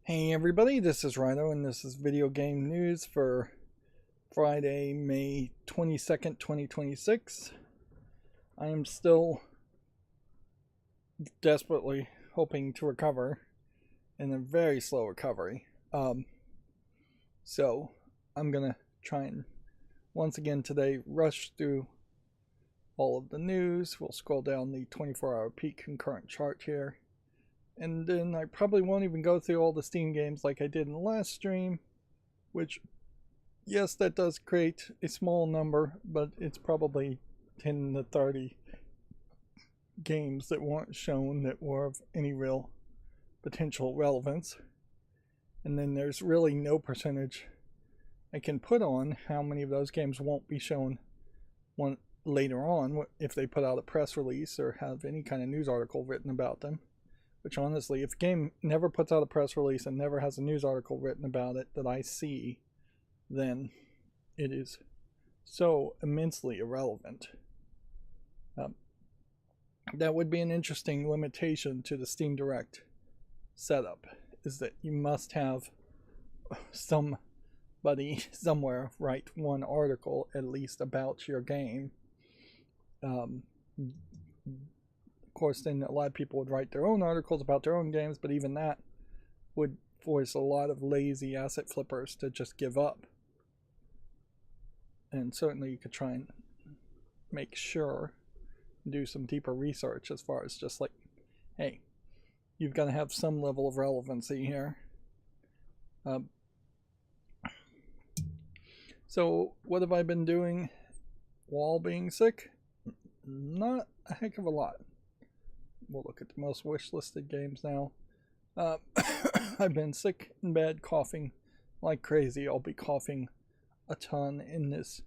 Hey everybody, this is Rydo and this is video game news for Friday, May 22nd, 2026. I am still desperately hoping to recover in a very slow recovery. So I'm gonna try and once again today rush through all of the news. We'll scroll down the 24-hour peak concurrent chart here. And then I probably won't even go through all the Steam games like I did in the last stream, which, yes, that does create a small number, but it's probably 10 to 30 games that weren't shown that were of any real potential relevance. And then there's really no percentage I can put on how many of those games won't be shown later on if they put out a press release or have any kind of news article written about them. Which honestly, if a game never puts out a press release and never has a news article written about it that I see, then it is so immensely irrelevant. That would be an interesting limitation to the Steam Direct setup, is that you must have somebody somewhere write one article at least about your game. Of course, then a lot of people would write their own articles about their own games, but even that would force a lot of lazy asset flippers to just give up. And certainly you could try and make sure, do some deeper research as far as just like, hey, you've got to have some level of relevancy here. So what have I been doing while being sick? Not a heck of a lot. We'll look at the most wish-listed games now. I've been sick in bed, coughing like crazy. I'll be coughing a ton in this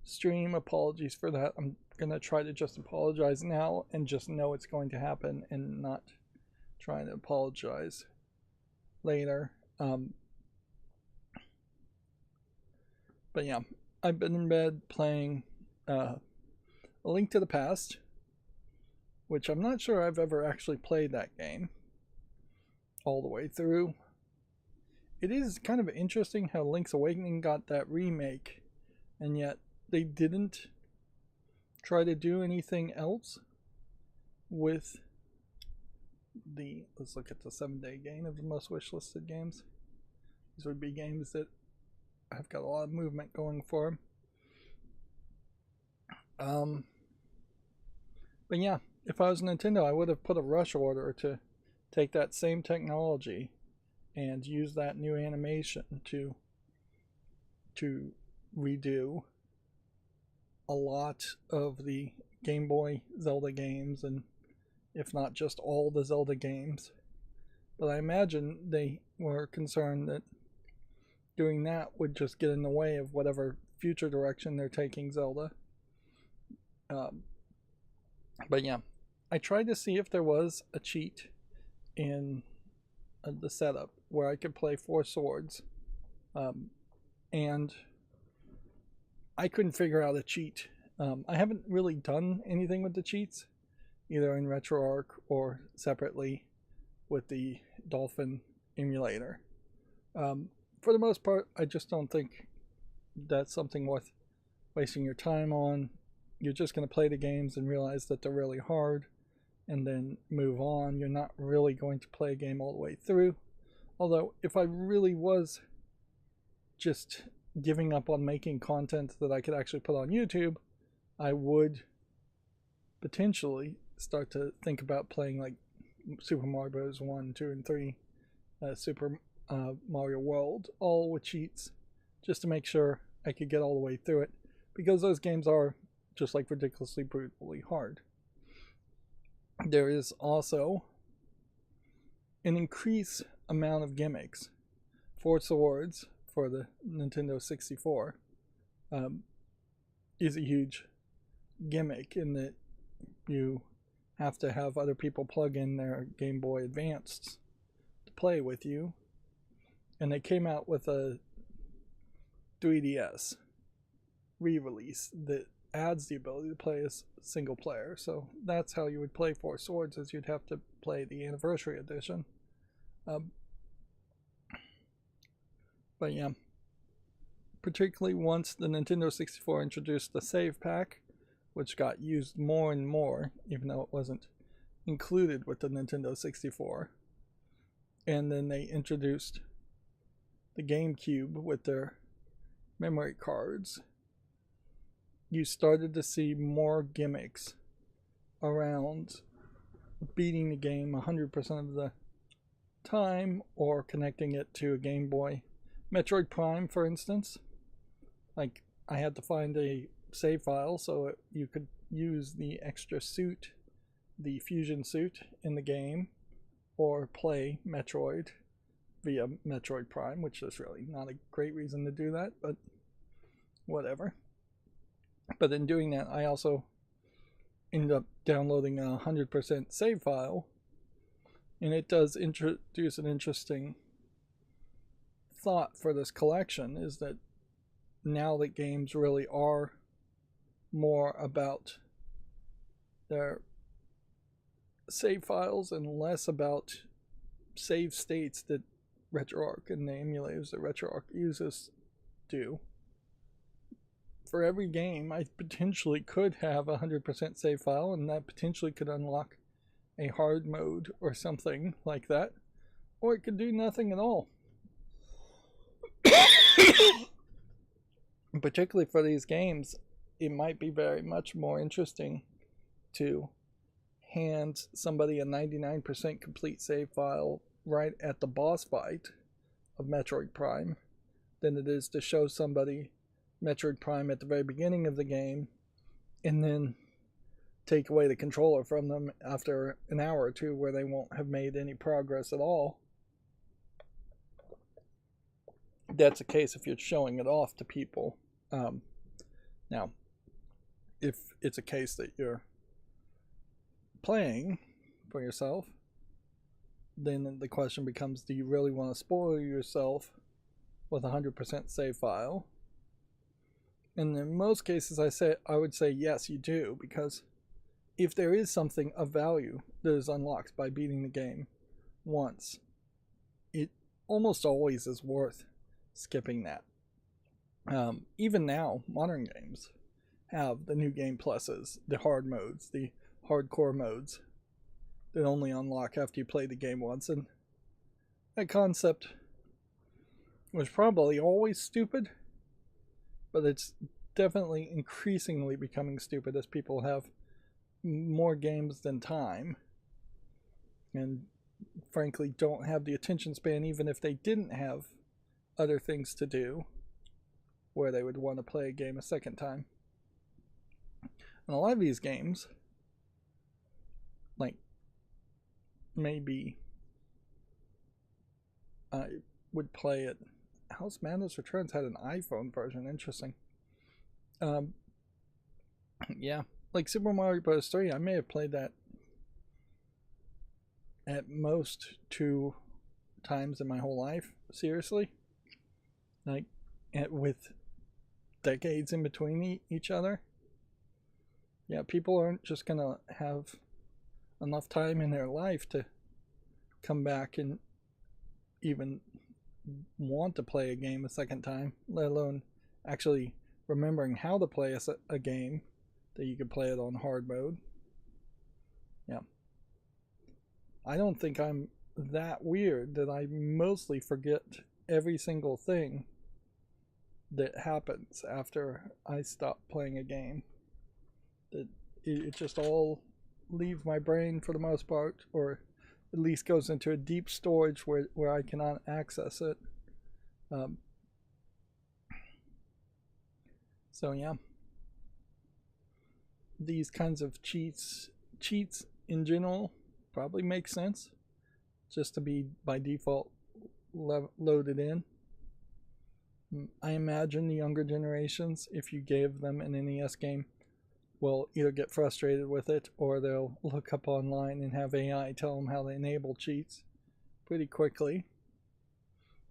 stream. Apologies for that. I'm going to try to just apologize now and just know it's going to happen and not try to apologize later. But yeah, I've been in bed playing A Link to the Past, which I'm not sure I've ever actually played that game all the way through. It is kind of interesting how Link's Awakening got that remake, and yet they didn't try to do anything else with the... Let's look at the 7-day gain of the most wish-listed games. These would be games that have got a lot of movement going for them. But yeah, if I was Nintendo, I would have put a rush order to take that same technology and use that new animation to redo a lot of the Game Boy Zelda games, and if not just all the Zelda games. But I imagine they were concerned that doing that would just get in the way of whatever future direction they're taking Zelda. But yeah, I tried to see if there was a cheat in the setup where I could play 4 swords, and I couldn't figure out a cheat. I haven't really done anything with the cheats, either in RetroArch or separately with the Dolphin emulator. For the most part, I just don't think that's something worth wasting your time on. You're just going to play the games and realize that they're really hard and then move on. You're not really going to play a game all the way through. Although, if I really was just giving up on making content that I could actually put on YouTube, I would potentially start to think about playing like Super Mario Bros. 1, 2, and 3, Super Mario World, all with cheats, just to make sure I could get all the way through it, because those games are just like ridiculously brutally hard. There is also an increased amount of gimmicks. 4 swords for the Nintendo 64 is a huge gimmick in that you have to have other people plug in their Game Boy Advanced to play with you. And they came out with a 3DS re-release that adds the ability to play as single player. So that's how you would play 4 swords, is you'd have to play the Anniversary Edition. But yeah, particularly once the Nintendo 64 introduced the save pack, which got used more and more, even though it wasn't included with the Nintendo 64. And then they introduced the GameCube with their memory cards. You started to see more gimmicks around beating the game 100% of the time or connecting it to a Game Boy. Metroid Prime, for instance, like I had to find a save file so you could use the extra suit, the fusion suit in the game, or play Metroid via Metroid Prime, which is really not a great reason to do that, but whatever. But in doing that, I also ended up downloading a 100% save file, and it does introduce an interesting thought for this collection, is that now that games really are more about their save files and less about save states that RetroArch and the emulators that RetroArch uses do. For every game, I potentially could have a 100% save file, and that potentially could unlock a hard mode or something like that, or it could do nothing at all. Particularly for these games, it might be very much more interesting to hand somebody a 99% complete save file right at the boss fight of Metroid Prime than it is to show somebody Metroid Prime at the very beginning of the game and then take away the controller from them after an hour or two where they won't have made any progress at all. That's the case if you're showing it off to people. Now, if it's a case that you're playing for yourself, then the question becomes, do you really want to spoil yourself with a 100% save file? And in most cases, I would say yes, you do, because if there is something of value that is unlocked by beating the game once, it almost always is worth skipping that. Even now, modern games have the new game pluses, the hard modes, the hardcore modes that only unlock after you play the game once, and that concept was probably always stupid, but it's definitely increasingly becoming stupid as people have more games than time, and frankly don't have the attention span, even if they didn't have other things to do, where they would want to play a game a second time. And a lot of these games, like maybe I would play it. House Madness Returns had an iPhone version. Interesting. Yeah, like Super Mario Bros. 3, I may have played that at most 2 times in my whole life. Seriously, like with decades in between each other. Yeah, people aren't just gonna have enough time in their life to come back and even want to play a game a second time, let alone actually remembering how to play a game that you could play it on hard mode. Yeah, I don't think I'm that weird that I mostly forget every single thing that happens after I stop playing a game. That it just all leaves my brain for the most part, or at least goes into a deep storage where I cannot access it. So yeah, these kinds of cheats in general probably make sense just to be by default loaded in. I imagine the younger generations, if you gave them an NES game, will either get frustrated with it or they'll look up online and have AI tell them how to enable cheats pretty quickly.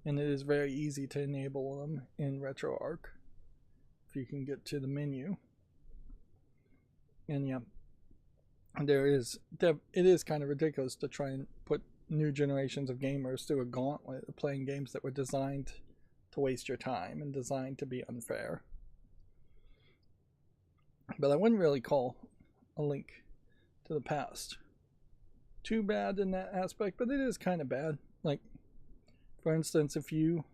And it is very easy to enable them in RetroArch if you can get to the menu. And yeah, it is kind of ridiculous to try and put new generations of gamers through a gauntlet of playing games that were designed to waste your time and designed to be unfair. But I wouldn't really call A Link to the Past too bad in that aspect, but it is kind of bad. Like, for instance, if you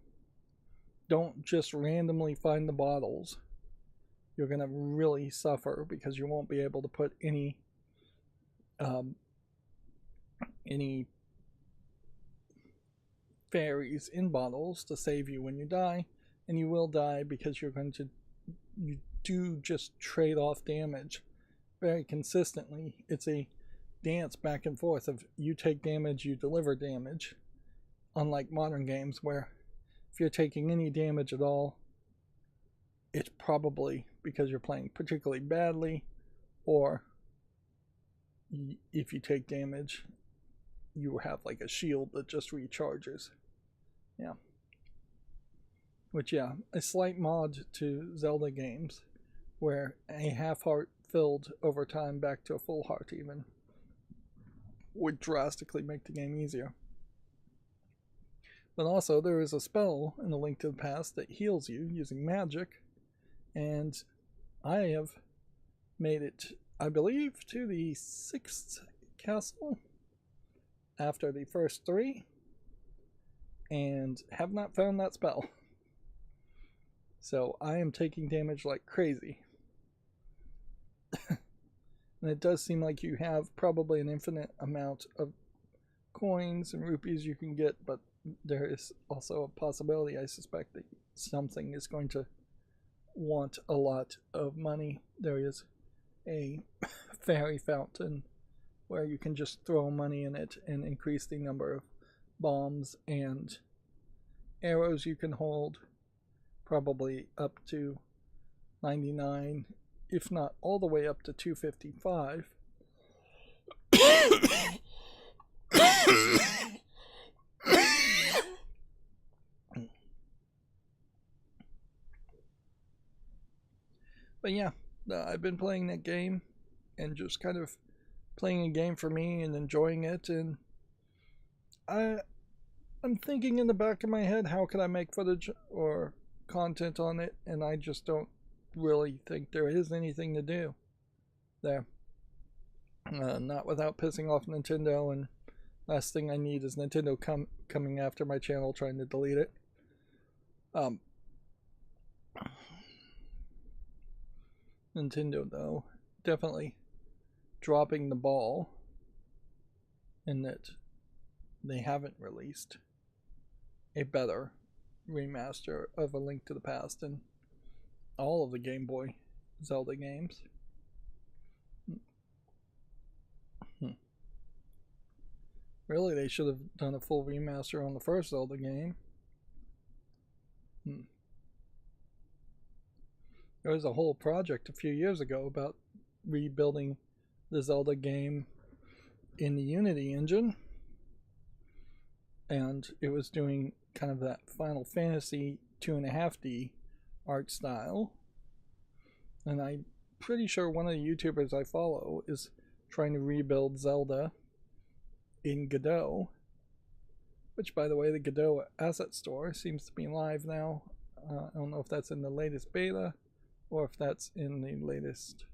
don't just randomly find the bottles, you're going to really suffer because you won't be able to put any fairies in bottles to save you when you die, and you will die because you do just trade off damage very consistently. It's a dance back and forth of you take damage, you deliver damage, unlike modern games where if you're taking any damage at all, it's probably because you're playing particularly badly, or if you take damage, you have like a shield that just recharges. Yeah. Which, yeah, a slight mod to Zelda games where a half heart filled over time back to a full heart even would drastically make the game easier. But also, there is a spell in A Link to the Past that heals you using magic, and I have made it, I believe, to the 6th castle after the first 3, and have not found that spell. So I am taking damage like crazy. And it does seem like you have probably an infinite amount of coins and rupees you can get, but there is also a possibility, I suspect, that something is going to want a lot of money. There is a fairy fountain where you can just throw money in it and increase the number of bombs and arrows you can hold, probably up to 99, if not all the way up to 255. But yeah, I've been playing that game and just kind of playing a game for me and enjoying it, and I'm thinking in the back of my head, how can I make footage or content on it, and I just don't really think there is anything to do there. Not without pissing off Nintendo, and last thing I need is Nintendo coming after my channel trying to delete it. Nintendo, though, definitely dropping the ball in that they haven't released a better remaster of A Link to the Past in all of the Game Boy Zelda games. Really, they should have done a full remaster on the first Zelda game. There was a whole project a few years ago about rebuilding the Zelda game in the Unity engine, and it was doing kind of that Final Fantasy 2.5D art style, and I'm pretty sure one of the YouTubers I follow is trying to rebuild Zelda in Godot, which, by the way, the Godot asset store seems to be live now. I don't know if that's in the latest beta or if that's in the latest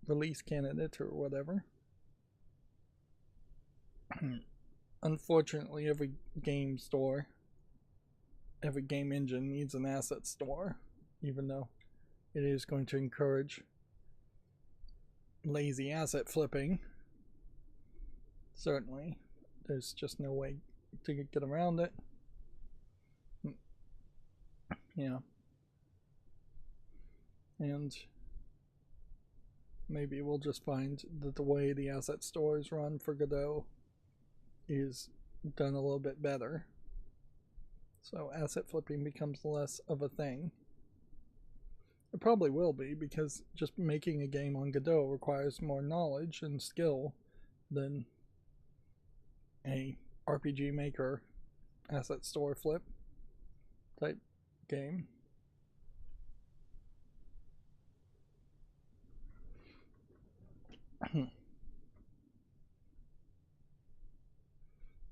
release candidate or whatever. Unfortunately, every game store, every game engine needs an asset store, even though it is going to encourage lazy asset flipping. Certainly, there's just no way to get around it. Yeah. And maybe we'll just find that the way the asset stores run for Godot is done a little bit better, so asset flipping becomes less of a thing. It probably will be, because just making a game on Godot requires more knowledge and skill than a RPG Maker asset store flip type game.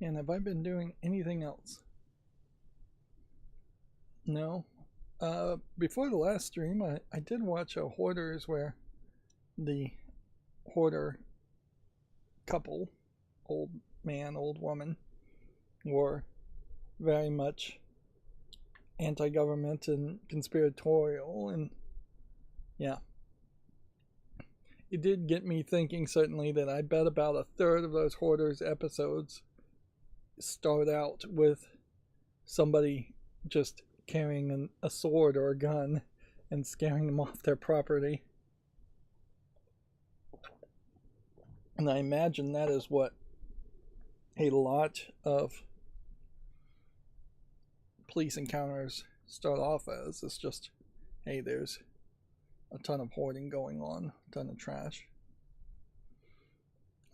And have I been doing anything else? No. Before the last stream, I did watch a Hoarders where the hoarder couple, old man, old woman, were very much anti-government and conspiratorial, and yeah, it did get me thinking, certainly, that I bet about a third of those Hoarders episodes start out with somebody just carrying a sword or a gun and scaring them off their property. And I imagine that is what a lot of police encounters start off as. It's just, hey, there's a ton of hoarding going on, a ton of trash.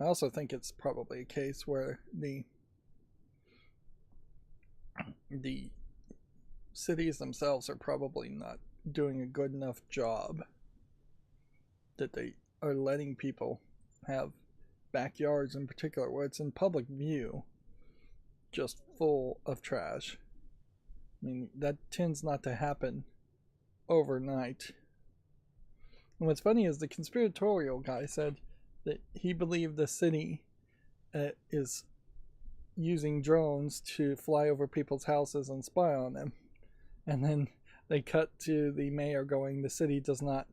I also think it's probably a case where the cities themselves are probably not doing a good enough job, that they are letting people have backyards in particular where it's in public view just full of trash. I mean, that tends not to happen overnight. And what's funny is the conspiratorial guy said that he believed the city is using drones to fly over people's houses and spy on them. And then they cut to the mayor going, the city does not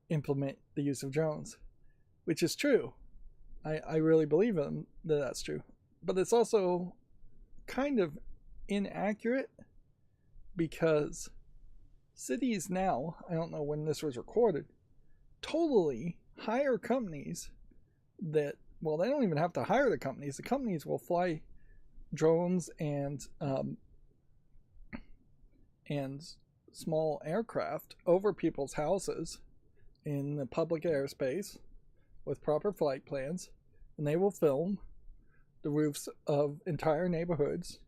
implement the use of drones, which is true. I really believe that that's true. But it's also kind of inaccurate, because cities now, I don't know when this was recorded, totally hire companies that, well, they don't even have to hire the companies. The companies will fly drones and small aircraft over people's houses in the public airspace with proper flight plans, and they will film the roofs of entire neighborhoods,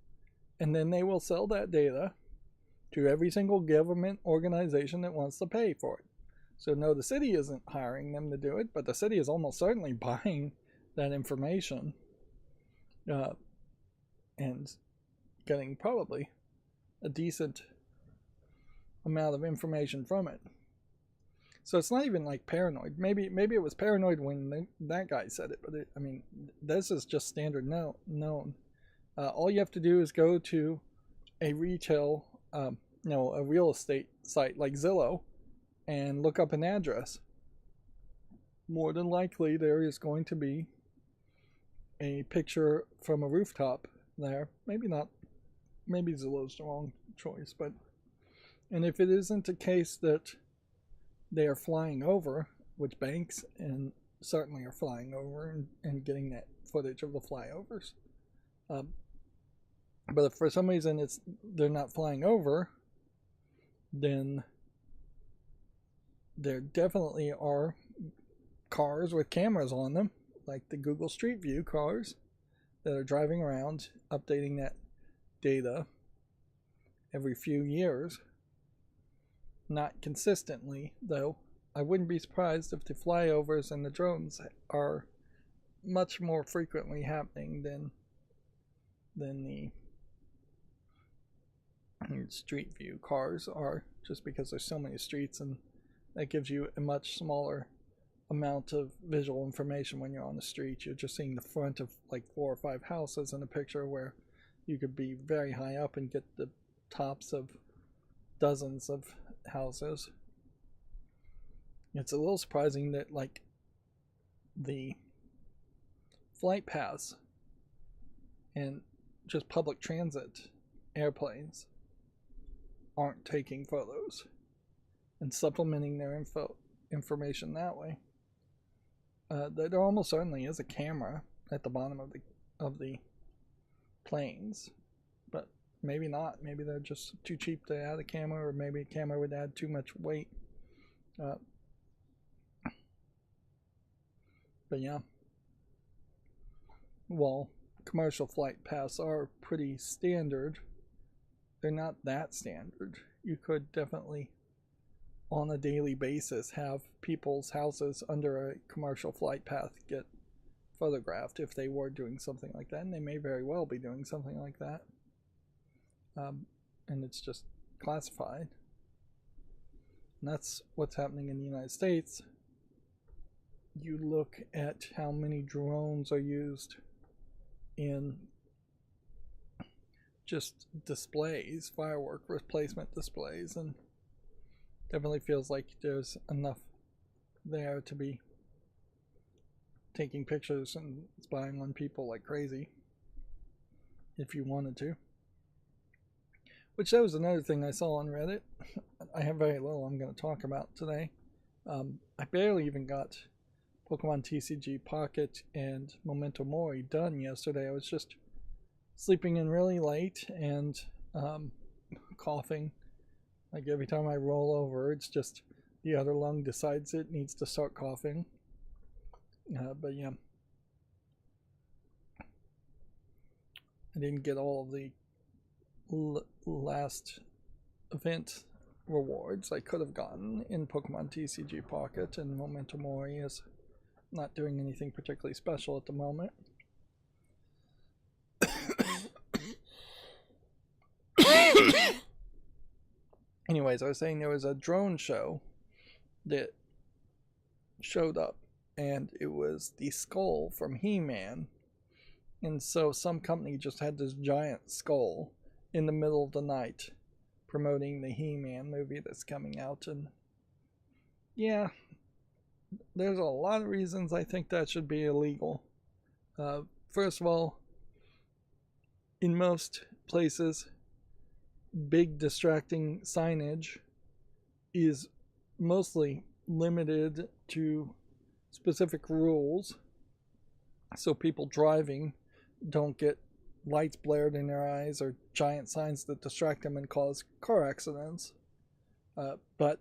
and then they will sell that data to every single government organization that wants to pay for it. So no, the city isn't hiring them to do it, but the city is almost certainly buying that information and getting probably a decent amount of information from it. So it's not even like paranoid. Maybe it was paranoid when that guy said it, but I mean, this is just standard known. All you have to do is go to a retail, a real estate site like Zillow, and look up an address. More than likely, there is going to be a picture from a rooftop there. Maybe not. Maybe Zillow's the wrong choice, but and if it isn't a case that they are flying over, which banks and certainly are flying over and getting that footage of the flyovers. But if for some reason they're not flying over, then there definitely are cars with cameras on them, like the Google Street View cars, that are driving around updating that data every few years. Not consistently, though. I wouldn't be surprised if the flyovers and the drones are much more frequently happening than the street view cars are, just because there's so many streets, and that gives you a much smaller amount of visual information when you're on the street. You're just seeing the front of like 4 or 5 houses in a picture, where you could be very high up and get the tops of dozens of houses. It's a little surprising that like the flight paths and just public transit airplanes aren't taking photos and supplementing their information that way. There almost certainly is a camera at the bottom of the planes, but maybe not. Maybe they're just too cheap to add a camera, or maybe a camera would add too much weight. But yeah, while commercial flight paths are pretty standard, they're not that standard. You could definitely, on a daily basis, have people's houses under a commercial flight path get photographed if they were doing something like that, and they may very well be doing something like that. And it's just classified. And that's what's happening in the United States. You look at how many drones are used in just displays, firework replacement displays, and definitely feels like there's enough there to be taking pictures and spying on people like crazy if you wanted to. Which that was another thing I saw on Reddit. I have very little I'm going to talk about today. I barely even got Pokemon TCG Pocket and Memento Mori done yesterday. I was just sleeping in really late and coughing. Like every time I roll over, it's just the other lung decides it needs to start coughing. But yeah, I didn't get all of the last event rewards I could have gotten in Pokemon TCG Pocket, and Memento Mori is not doing anything particularly special at the moment. Anyways, I was saying there was a drone show that showed up, and it was the skull from He-Man. And so some company just had this giant skull in the middle of the night promoting the He-Man movie that's coming out. And yeah, there's a lot of reasons I think that should be illegal. First of all, in most places, big distracting signage is mostly limited to specific rules, so people driving don't get lights blared in their eyes or giant signs that distract them and cause car accidents. But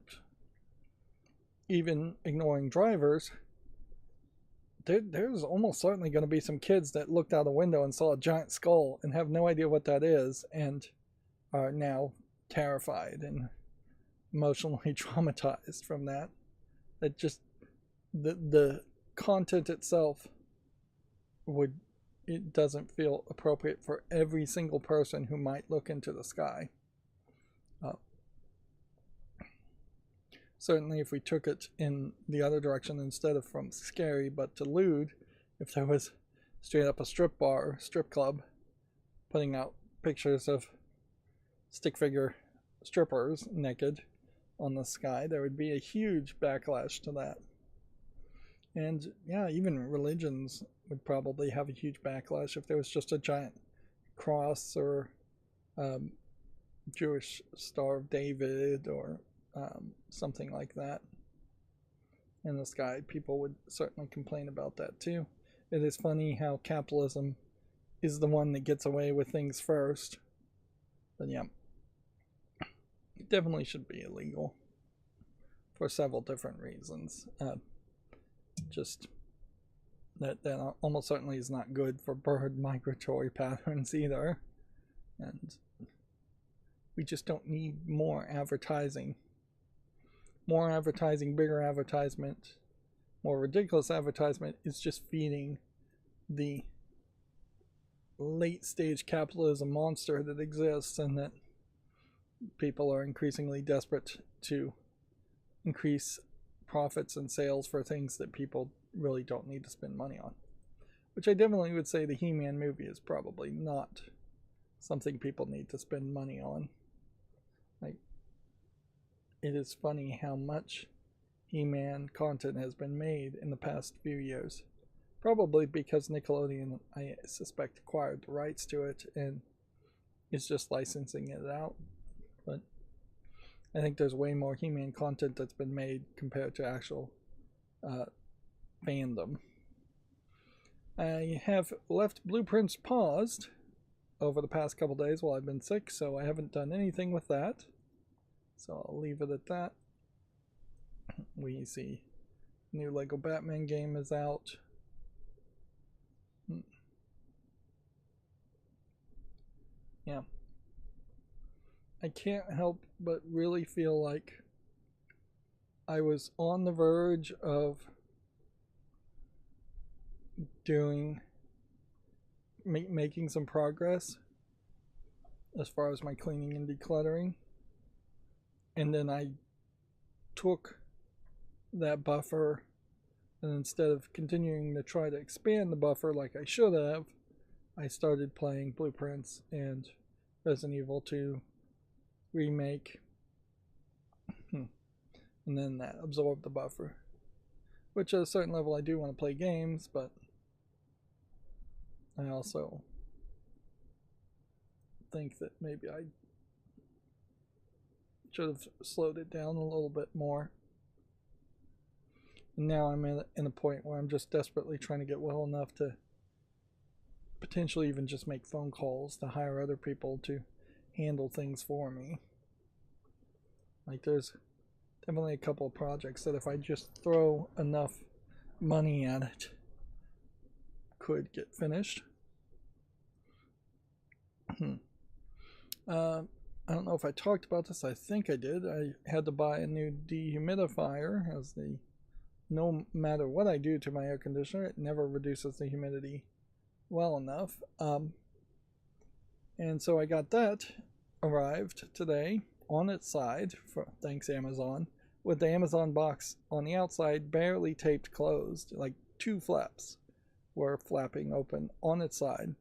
even ignoring drivers, there's almost certainly going to be some kids that looked out a window and saw a giant skull and have no idea what that is and are now terrified and emotionally traumatized from that. That just the content itself it doesn't feel appropriate for every single person who might look into the sky. Certainly if we took it in the other direction, instead of from scary but to lewd, if there was straight up a strip bar, strip club, putting out pictures of stick figure strippers naked on the sky, there would be a huge backlash to that. And yeah, even religions would probably have a huge backlash if there was just a giant cross or Jewish Star of David or something like that in the sky. People would certainly complain about that too. It is funny how capitalism is the one that gets away with things first. But yeah, it definitely should be illegal for several different reasons. Just that almost certainly is not good for bird migratory patterns either. And we just don't need more advertising. More advertising, bigger advertisement, more ridiculous advertisement is just feeding the late stage capitalism monster that exists, and that people are increasingly desperate to increase profits and sales for things that people really don't need to spend money on. Which I definitely would say the He-Man movie is probably not something people need to spend money on. Like, it is funny how much He-Man content has been made in the past few years. Probably because Nickelodeon, I suspect, acquired the rights to it and is just licensing it out. But I think there's way more He-Man content that's been made compared to actual fandom. I have left Blueprints paused over the past couple days while I've been sick, so I haven't done anything with that. So I'll leave it at that. We see new Lego Batman game is out. Yeah. I can't help but really feel like I was on the verge of making some progress as far as my cleaning and decluttering. and then I took that buffer, and instead of continuing to try to expand the buffer like I should have, I started playing Blueprints and Resident Evil 2 Remake, and then that absorbed the buffer. Which at a certain level I do want to play games, but I also think that maybe I should have slowed it down a little bit more. And now I'm in a point where I'm just desperately trying to get well enough to potentially even just make phone calls to hire other people to handle things for me. Like, there's definitely a couple of projects that if I just throw enough money at it could get finished. I don't know if I talked about this. I think I did. I had to buy a new dehumidifier, as no matter what I do to my air conditioner, it never reduces the humidity well enough. And so I got that, arrived today on its side, thanks Amazon, with the Amazon box on the outside barely taped closed. Like 2 flaps were flapping open on its side.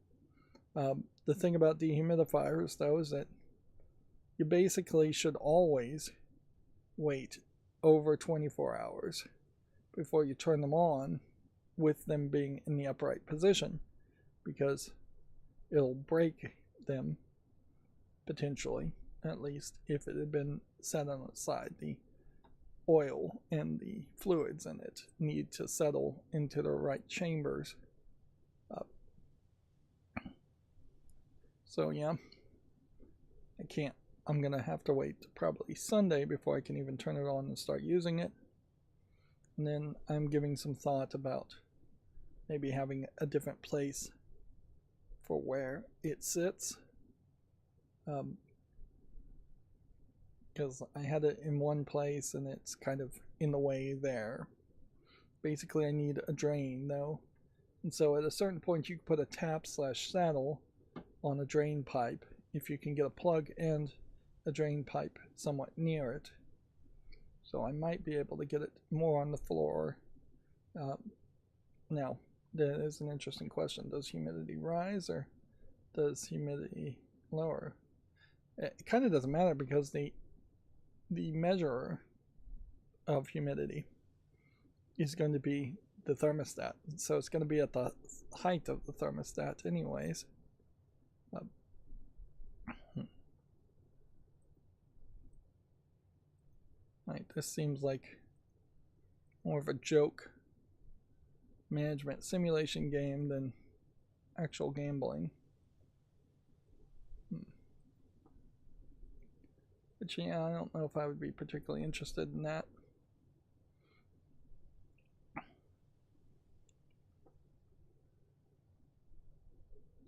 The thing about dehumidifiers, though, is that you basically should always wait over 24 hours before you turn them on, with them being in the upright position, because it'll break them, potentially, at least if it had been set on its side. The oil and the fluids in it need to settle into the right chambers. So yeah, I can't. I'm gonna have to wait probably Sunday before I can even turn it on and start using it. And then I'm giving some thought about maybe having a different place for where it sits, because I had it in one place and it's kind of in the way there. Basically I need a drain though, and so at a certain point you can put a tap/saddle on a drain pipe if you can get a plug and a drain pipe somewhat near it. So I might be able to get it more on the floor. Now, that is an interesting question. Does humidity rise or does humidity lower? It kind of doesn't matter, because the measurer of humidity is going to be the thermostat. So it's going to be at the height of the thermostat anyways. Right, this seems like more of a joke management simulation game than actual gambling. But yeah, I don't know if I would be particularly interested in that.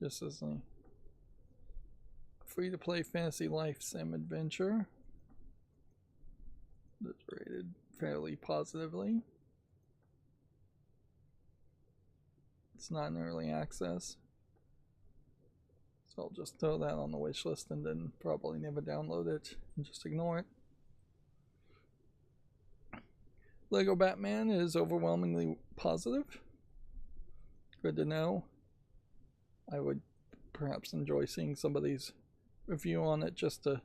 This is a free-to-play fantasy life sim adventure that's rated fairly positively. It's not in early access, so I'll just throw that on the wish list and then probably never download it and just ignore it. Lego Batman is overwhelmingly positive. Good to know. I would perhaps enjoy seeing somebody's review on it just to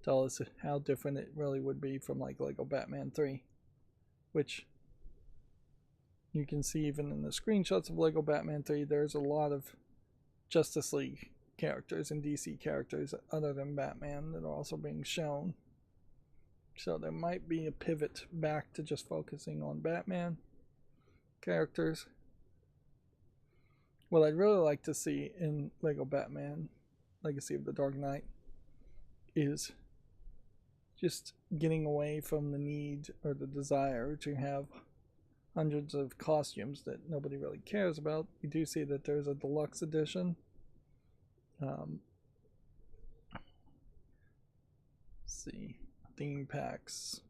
tell us how different it really would be from like Lego Batman 3, which you can see even in the screenshots of Lego Batman 3, there's a lot of Justice League characters and DC characters other than Batman that are also being shown. So there might be a pivot back to just focusing on Batman characters. What I'd really like to see in Lego Batman Legacy of the Dark Knight is just getting away from the need or the desire to have hundreds of costumes that nobody really cares about. You do see that there's a deluxe edition. Let's see, theme packs,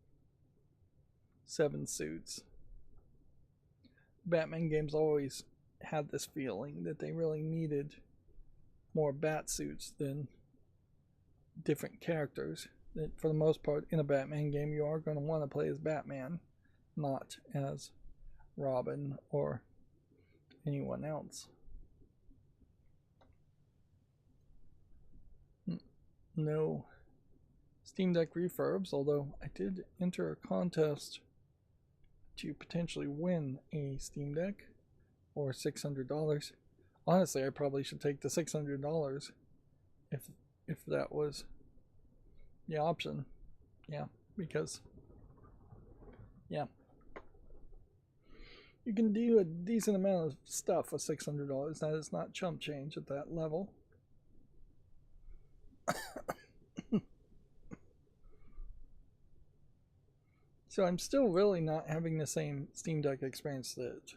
7 suits. Batman games always had this feeling that they really needed more bat suits than different characters. that for the most part in a Batman game you are going to want to play as Batman, not as Robin or anyone else. No Steam Deck refurbs, although I did enter a contest to potentially win a Steam Deck or $600. Honestly, I probably should take the $600 if that was the option. Yeah, because yeah, you can do a decent amount of stuff with $600. That is not chump change at that level. So I'm still really not having the same Steam Deck experience that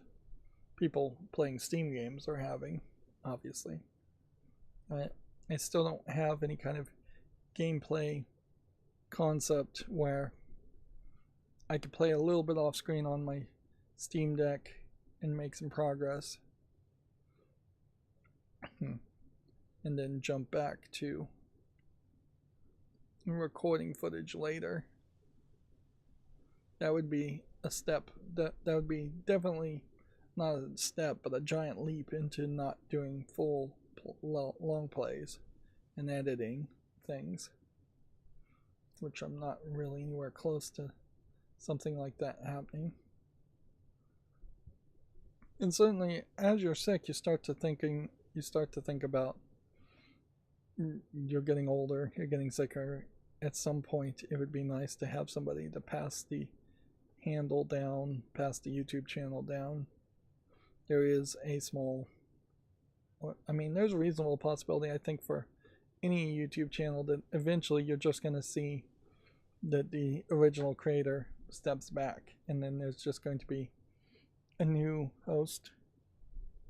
people playing Steam games are having, obviously. I still don't have any kind of gameplay concept where I could play a little bit off screen on my Steam Deck and make some progress. And then jump back to recording footage later. That would be a step. That would be definitely not a step, but a giant leap into not doing full long plays and editing things, which I'm not really anywhere close to something like that happening. And certainly, as you're sick, you start to think about you're getting older, you're getting sicker. At some point, it would be nice to have somebody to pass the handle down, pass the YouTube channel down. There is a small, there's a reasonable possibility, I think, for any YouTube channel that eventually you're just going to see that the original creator steps back and then there's just going to be a new host.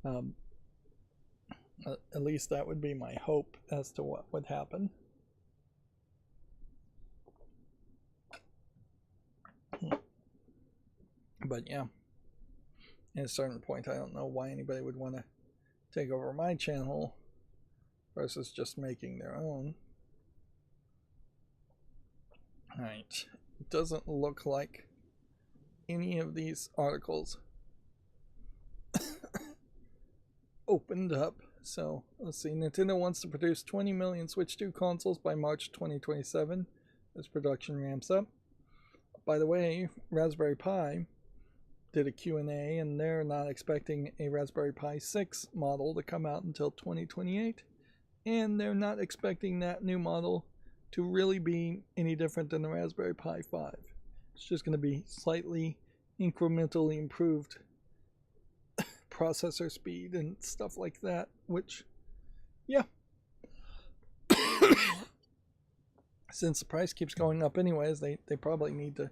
At least that would be my hope as to what would happen. But yeah, at a certain point, I don't know why anybody would want to take over my channel versus just making their own. Alright, it doesn't look like any of these articles opened up. So let's see. Nintendo wants to produce 20 million Switch 2 consoles by March 2027 as production ramps up. By the way, Raspberry Pi did a Q&A and they're not expecting a Raspberry Pi 6 model to come out until 2028, and they're not expecting that new model to really be any different than the Raspberry Pi 5. It's just going to be slightly incrementally improved processor speed and stuff like that, which, yeah, since the price keeps going up anyways, they probably need to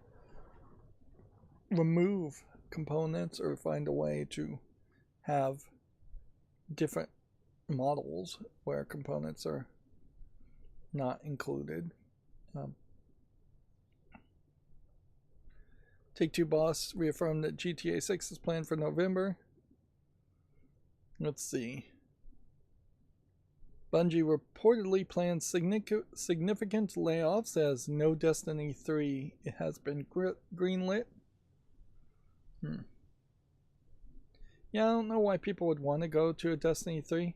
remove components or find a way to have different models where components are not included. Take-Two boss reaffirmed that GTA 6 is planned for November. Let's see. Bungie reportedly plans significant layoffs as no Destiny 3 has been greenlit. Yeah, I don't know why people would want to go to a Destiny 3.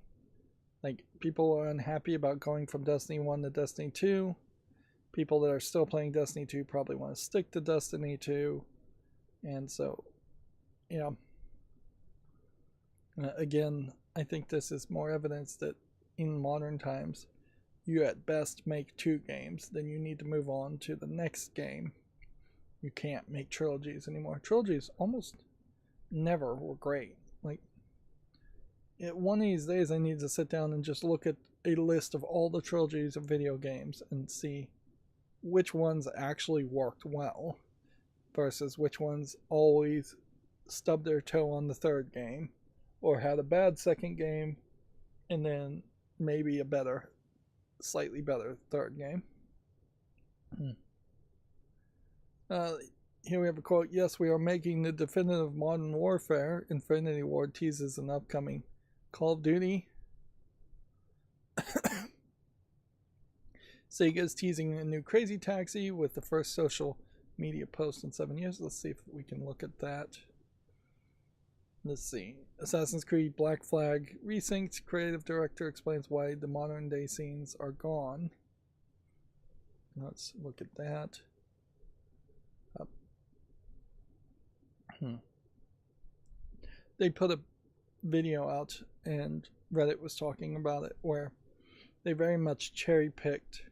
Like, people are unhappy about going from Destiny 1 to Destiny 2. People that are still playing Destiny 2 probably want to stick to Destiny 2. And so, yeah. Again, I think this is more evidence that in modern times, you at best make 2 games, then you need to move on to the next game. You can't make trilogies anymore. Trilogies almost never were great. Like, one of these days I need to sit down and just look at a list of all the trilogies of video games and see which ones actually worked well versus which ones always stubbed their toe on the third game or had a bad second game and then maybe a better, slightly better third game. Here we have a quote. Yes, we are making the definitive Modern Warfare. Infinity Ward teases an upcoming Call of Duty. Sega's teasing a new Crazy Taxi with the first social media post in 7 years. Let's see if we can look at that. Let's see. Assassin's Creed Black Flag resynced. Creative director explains why the modern day scenes are gone. Let's look at that. They put a video out and Reddit was talking about it where they very much cherry picked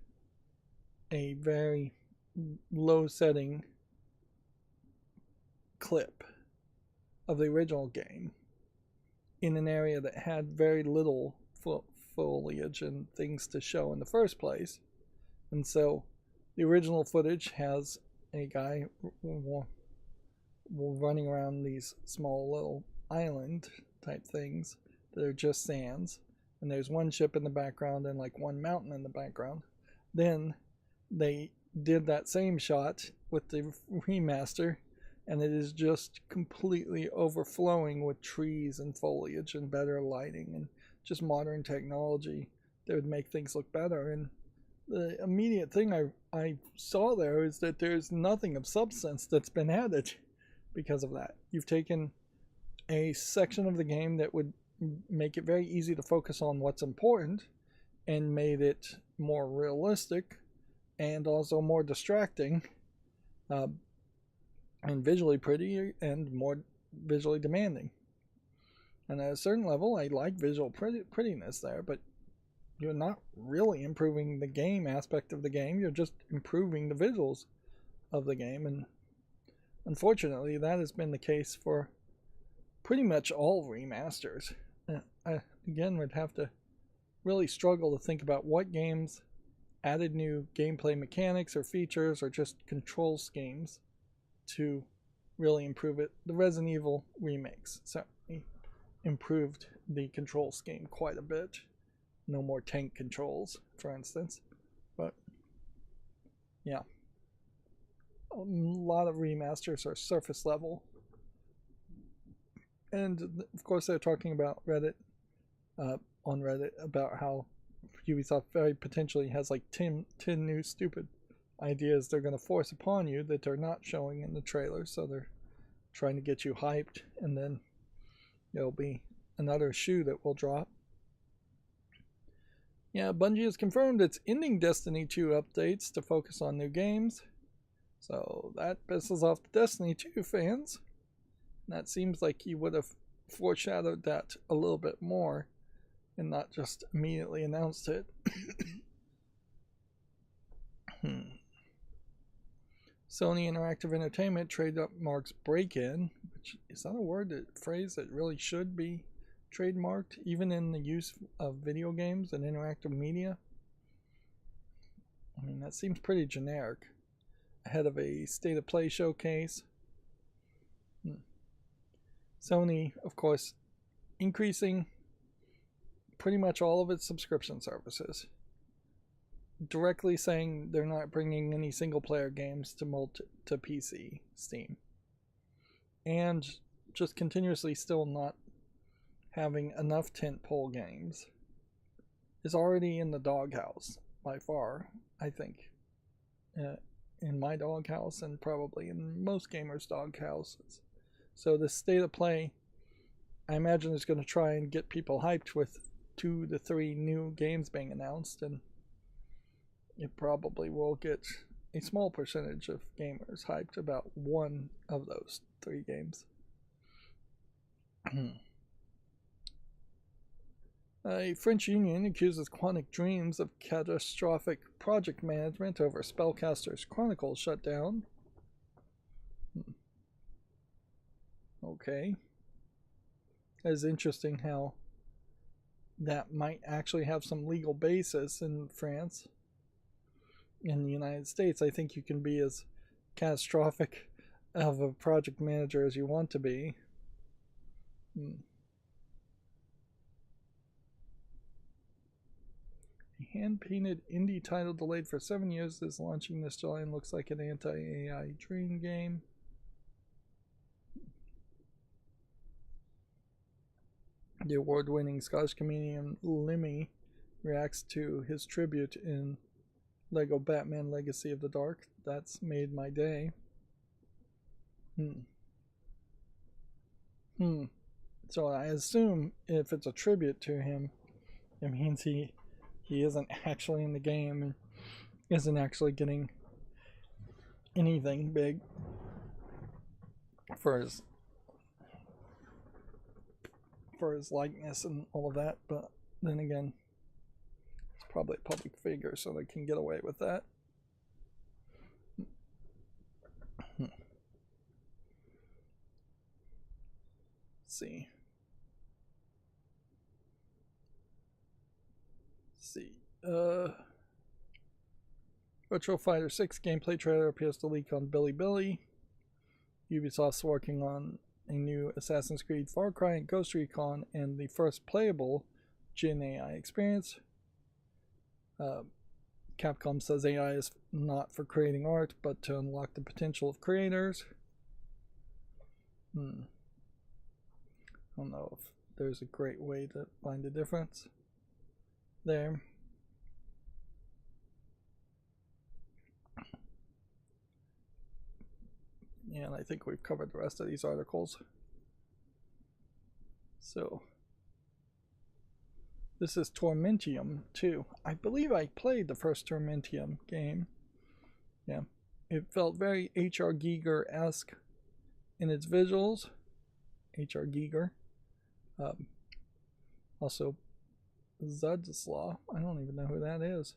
a very low setting clip of the original game in an area that had very little foliage and things to show in the first place. And so the original footage has a guy running around these small little island type things that are just sands, and there's one ship in the background and like one mountain in the background. Then they did that same shot with the remaster, and it is just completely overflowing with trees and foliage and better lighting and just modern technology that would make things look better. And the immediate thing I saw there is that there's nothing of substance that's been added because of that. You've taken a section of the game that would make it very easy to focus on what's important and made it more realistic and also more distracting and visually pretty and more visually demanding. And at a certain level, I like visual prettiness there, but you're not really improving the game aspect of the game. You're just improving the visuals of the game. And unfortunately, that has been the case for pretty much all remasters. I, again, would have to really struggle to think about what games added new gameplay mechanics or features or just control schemes to really improve it. The Resident Evil remakes certainly improved the control scheme quite a bit. No more tank controls, for instance. But yeah, a lot of remasters are surface level. And of course they're talking about Reddit, on Reddit, about how Ubisoft very potentially has like 10 new stupid ideas they're going to force upon you that they're not showing in the trailer. So they're trying to get you hyped, and then there'll be another shoe that will drop. Yeah, Bungie has confirmed it's ending Destiny 2 updates to focus on new games. So that pisses off the Destiny 2 fans. That seems like he would have foreshadowed that a little bit more and not just immediately announced it. Sony Interactive Entertainment trademarks break-in, which is that a phrase that really should be trademarked, even in the use of video games and interactive media? I mean, that seems pretty generic. Ahead of a State of Play showcase. Sony, of course, increasing pretty much all of its subscription services. Directly saying they're not bringing any single-player games to PC, Steam. And just continuously still not having enough tentpole games. Is already in the doghouse, by far, I think. In my doghouse and probably in most gamers' doghouses. So the State of Play, I imagine, is going to try and get people hyped with 2 to 3 new games being announced, and it probably will get a small percentage of gamers hyped about one of those 3 games. A French union accuses Quantic Dreams of catastrophic project management over Spellcasters Chronicles shutdown. Okay. It's interesting how that might actually have some legal basis in France. In the United States, I think you can be as catastrophic of a project manager as you want to be. A hand-painted indie title delayed for 7 years is launching this July and looks like an anti-AI dream game. The award-winning Scottish comedian Limmy reacts to his tribute in Lego Batman Legacy of the Dark. That's made my day. So I assume if it's a tribute to him, it means he isn't actually in the game and isn't actually getting anything big for his likeness and all of that. But then again, it's probably a public figure, so they can get away with that. See. Retro Fighter 6 gameplay trailer appears to leak on Bilibili. Ubisoft's working on a new Assassin's Creed, Far Cry, and Ghost Recon, and the first playable Gen AI experience. Capcom says AI is not for creating art, but to unlock the potential of creators. I don't know if there's a great way to find a difference there. And I think we've covered the rest of these articles. So this is Tormentium 2. I believe I played the first Tormentium game. Yeah, it felt very H.R. Giger-esque in its visuals. H.R. Giger. Also, Zudslaw. I don't even know who that is.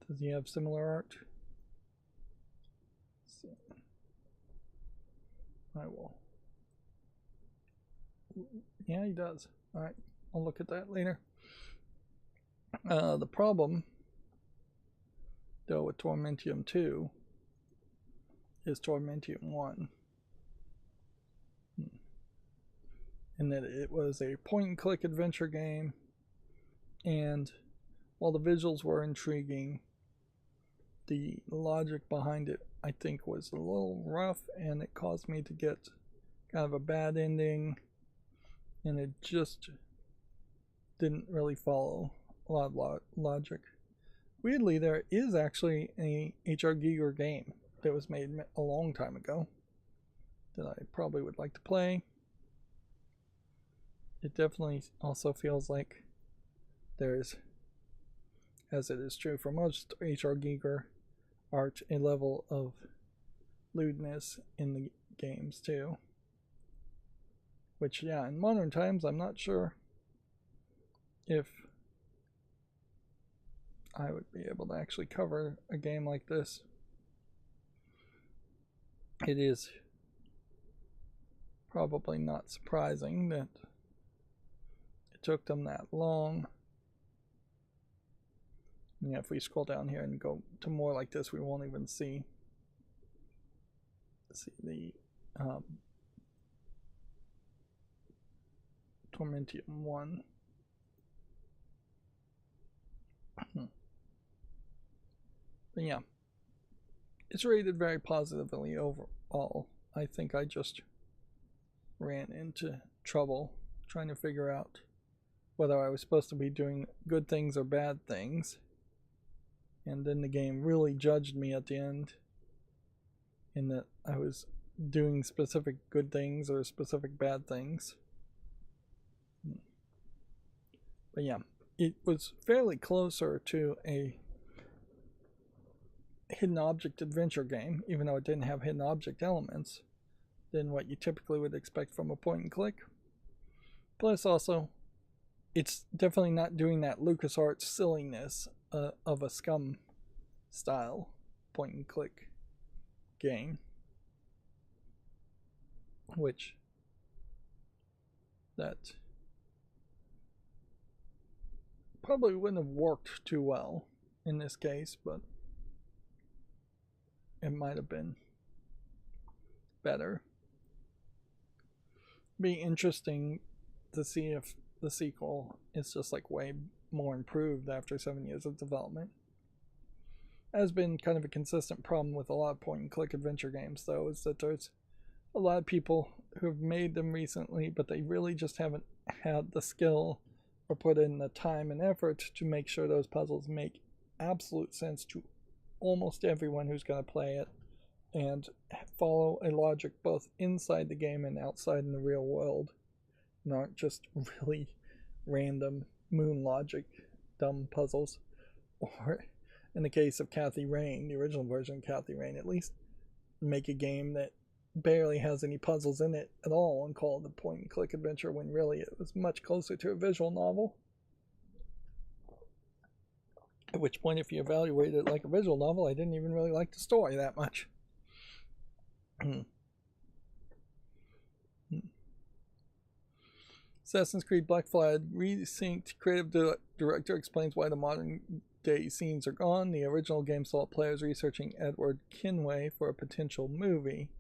Does he have similar art? So, I will. Yeah, he does. Alright, I'll look at that later. The problem, though, with Tormentium 2 is Tormentium 1. In that it was a point-and-click adventure game, and while the visuals were intriguing, the logic behind it, I think, was a little rough, and it caused me to get kind of a bad ending, and it just didn't really follow a lot of logic. Weirdly, there is actually a H.R. Giger game that was made a long time ago that I probably would like to play. It definitely also feels like there's, as it is true for most H.R. Giger art, a level of lewdness in the games too. Which, yeah, in modern times, I'm not sure if I would be able to actually cover a game like this. It is probably not surprising that it took them that long. Yeah, if we scroll down here and go to more like this, we won't even see the Tormentium 1. But yeah, it's rated very positively overall. I think I just ran into trouble trying to figure out whether I was supposed to be doing good things or bad things. And then the game really judged me at the end in that I was doing specific good things or specific bad things. But yeah, it was fairly closer to a hidden object adventure game, even though it didn't have hidden object elements, than what you typically would expect from a point and click. Plus also, it's definitely not doing that LucasArts silliness of a Scum style point and click game, which that probably wouldn't have worked too well in this case, but it might have been better. Be interesting to see if the sequel is just like way more improved after 7 years of development. Has been kind of a consistent problem with a lot of point and click adventure games, though, is that there's a lot of people who have made them recently, but they really just haven't had the skill or put in the time and effort to make sure those puzzles make absolute sense to almost everyone who's going to play it and follow a logic both inside the game and outside in the real world, not just really random moon logic dumb puzzles. Or in the case of Kathy Rain, the original version of Kathy Rain, at least make a game that barely has any puzzles in it at all and call it a point and click adventure when really it was much closer to a visual novel. At which point, if you evaluate it like a visual novel, I didn't even really like the story that much. Assassin's Creed Black Flag resynced creative director explains why the modern day scenes are gone. The original game saw players researching Edward Kenway for a potential movie.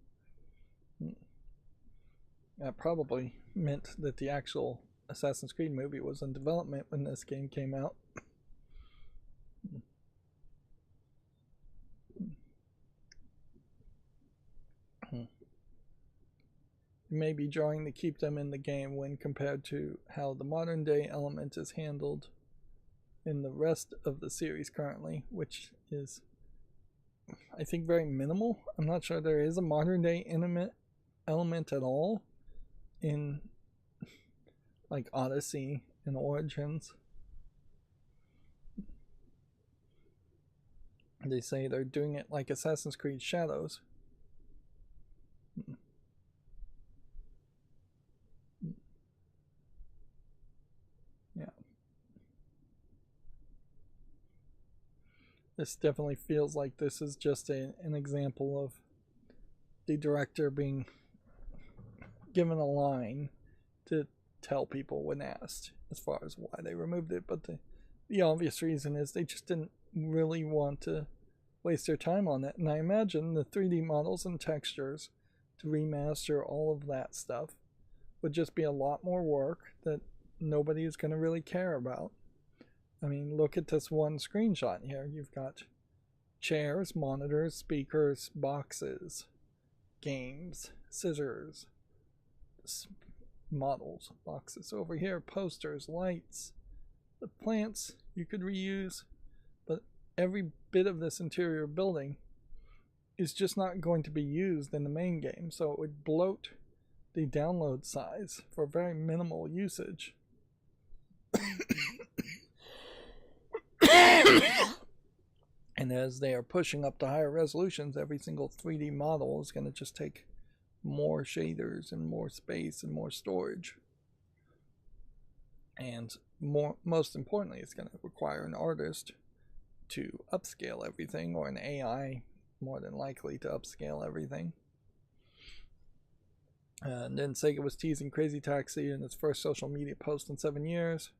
That probably meant that the actual Assassin's Creed movie was in development when this game came out. It may be jarring to keep them in the game when compared to how the modern day element is handled in the rest of the series currently, which is, I think, very minimal. I'm not sure there is a modern day element at all in like Odyssey and Origins. They say they're doing it like Assassin's Creed Shadows. Yeah. This definitely feels like this is just an example of the director being given a line to tell people when asked as far as why they removed it, but the obvious reason is they just didn't really want to waste their time on it. And I imagine the 3D models and textures to remaster all of that stuff would just be a lot more work that nobody is going to really care about. I mean, look at this one screenshot here. You've got chairs, monitors, speakers, boxes, games, scissors, models, boxes over here, posters, lights, the plants you could reuse, but every bit of this interior building is just not going to be used in the main game, so it would bloat the download size for very minimal usage. And as they are pushing up to higher resolutions, every single 3D model is going to just take more shaders and more space and more storage. And most importantly, it's going to require an artist to upscale everything, or an AI more than likely to upscale everything. And then Sega was teasing Crazy Taxi in its first social media post in 7 years.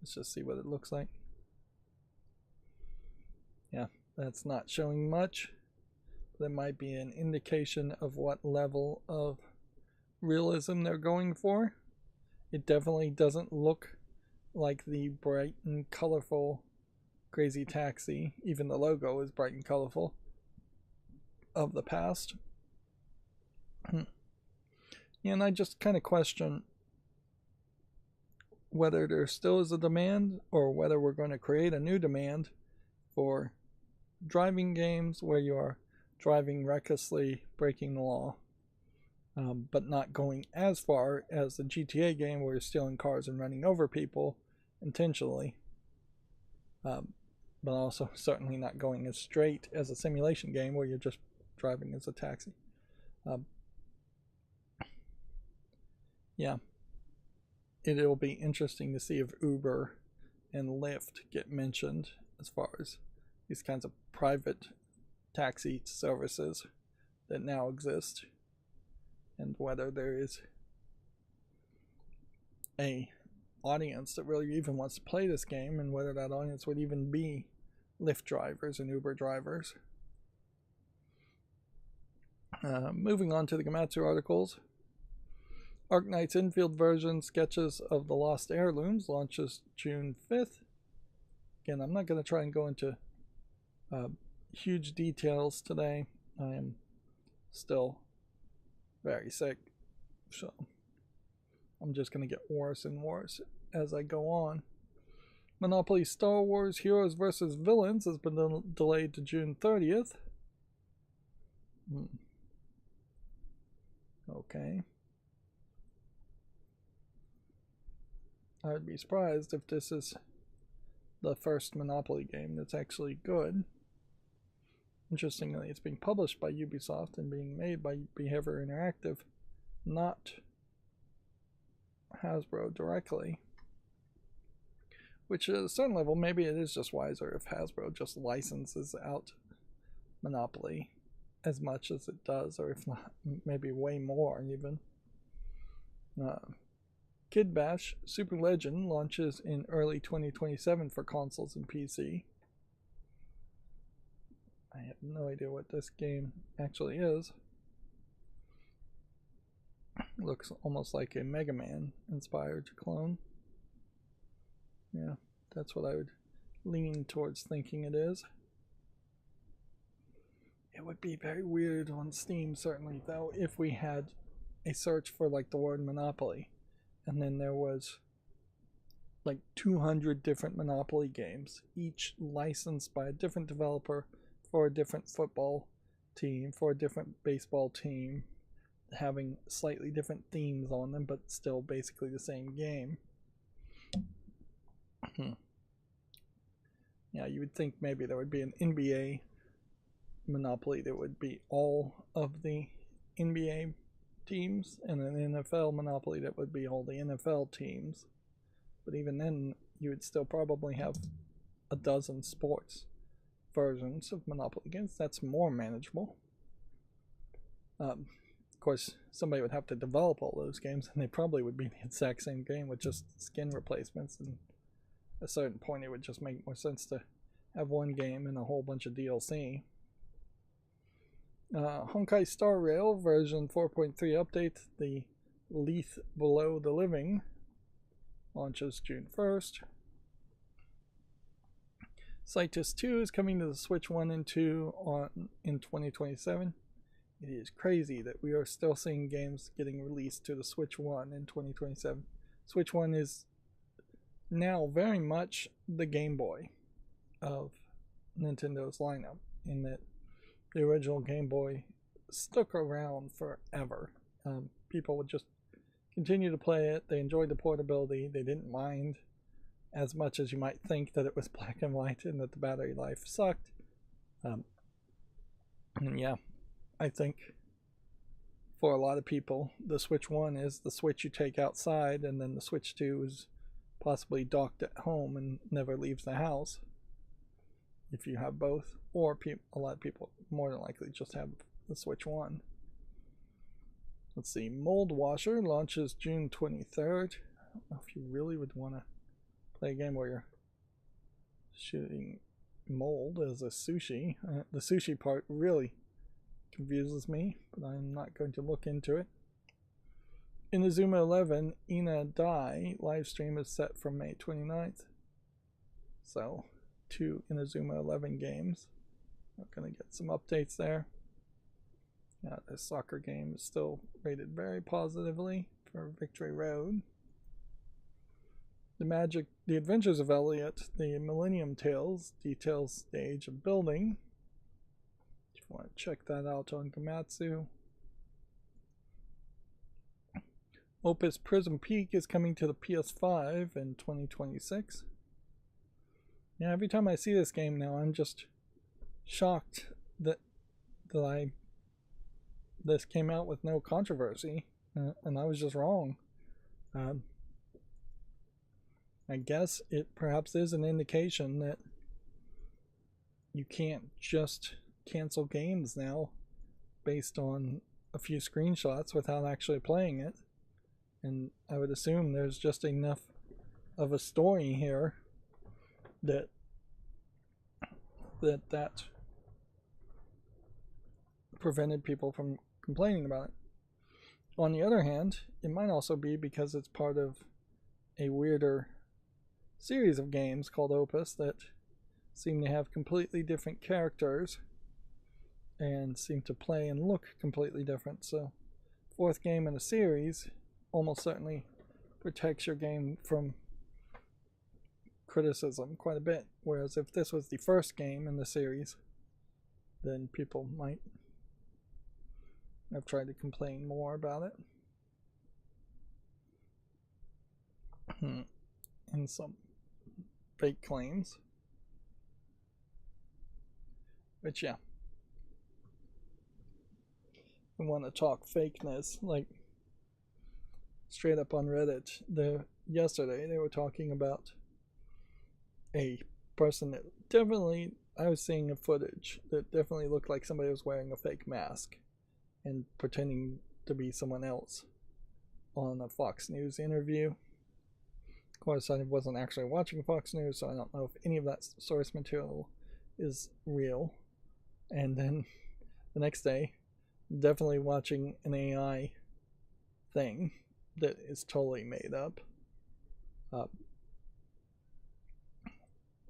Let's just see what it looks like. Yeah, that's not showing much. That might be an indication of what level of realism they're going for. It definitely doesn't look like the bright and colorful Crazy Taxi, even the logo is bright and colorful, of the past. And I just kind of question whether there still is a demand, or whether we're going to create a new demand for driving games where you are driving recklessly, breaking the law, but not going as far as the GTA game where you're stealing cars and running over people intentionally, but also certainly not going as straight as a simulation game where you're just driving as a taxi. Yeah, it'll be interesting to see if Uber and Lyft get mentioned as far as these kinds of private taxi services that now exist, and whether there is a audience that really even wants to play this game, and whether that audience would even be Lyft drivers and Uber drivers. Moving on to the Gamatsu articles. Arknight's Infield version Sketches of the Lost Heirlooms launches June 5th. Again, I'm not going to try and go into huge details today. I am still very sick, so I'm just going to get worse and worse as I go on. Monopoly Star Wars Heroes vs. Villains has been delayed to June 30th. Okay. I would be surprised if this is the first Monopoly game that's actually good. Interestingly, it's being published by Ubisoft and being made by Behavior Interactive, not Hasbro directly. Which at a certain level, maybe it is just wiser if Hasbro just licenses out Monopoly as much as it does, or if not, maybe way more even. Kid Bash Super Legend launches in early 2027 for consoles and PC. I have no idea what this game actually is. Looks almost like a Mega Man inspired clone. Yeah, that's what I would lean towards thinking it is. It would be very weird on Steam, certainly, though, if we had a search for like the word Monopoly, and then there was like 200 different Monopoly games, each licensed by a different developer for a different football team, for a different baseball team, having slightly different themes on them, but still basically the same game. Yeah, you would think maybe there would be an NBA Monopoly that would be all of the NBA teams, and an NFL Monopoly that would be all the NFL teams. But even then, you would still probably have a dozen sports versions of Monopoly games. That's more manageable. Of course, somebody would have to develop all those games, and they probably would be the exact same game with just skin replacements. And at a certain point, it would just make more sense to have one game and a whole bunch of DLC. Honkai Star Rail version 4.3 update, the Leaf Below the Living, launches June 1st. Cytus 2 is coming to the Switch 1 and 2 in 2027. It is crazy that we are still seeing games getting released to the Switch 1 in 2027. Switch 1 is now very much the Game Boy of Nintendo's lineup, in that the original Game Boy stuck around forever. People would just continue to play it. They enjoyed the portability. They didn't mind as much as you might think that it was black and white and that the battery life sucked. And yeah, I think for a lot of people, the Switch 1 is the Switch you take outside, and then the Switch 2 is possibly docked at home and never leaves the house, if you have both. Or a lot of people more than likely just have the Switch 1. Let's see, Mold Washer launches June 23rd. I don't know if you really would want to play a game where you're shooting mold as a sushi. The sushi part really confuses me, but I'm not going to look into it. Inazuma 11 Ina Dai live stream is set for May 29th. So, 2 Inazuma 11 games. We're going to get some updates there. Yeah, the soccer game is still rated very positively for Victory Road. The Adventures of Elliot, the Millennium Tales, details the age of building. If you want to check that out on Gamatsu. Opus Prism Peak is coming to the PS5 in 2026. Yeah, every time I see this game now, I'm just shocked that this came out with no controversy, and I was just wrong. I guess it perhaps is an indication that you can't just cancel games now based on a few screenshots without actually playing it. And I would assume there's just enough of a story here that prevented people from complaining about it. On the other hand, it might also be because it's part of a weirder series of games called Opus that seem to have completely different characters and seem to play and look completely different. So, fourth game in a series almost certainly protects your game from criticism quite a bit. Whereas if this was the first game in the series, then people might have tried to complain more about it. And some fake claims. But yeah. We want to talk fakeness, like straight up on Reddit. Yesterday they were talking about a person that definitely, I was seeing a footage that definitely looked like somebody was wearing a fake mask and pretending to be someone else on a Fox News interview. Of course, I wasn't actually watching Fox News, so I don't know if any of that source material is real. And then the next day, definitely watching an AI thing that is totally made up,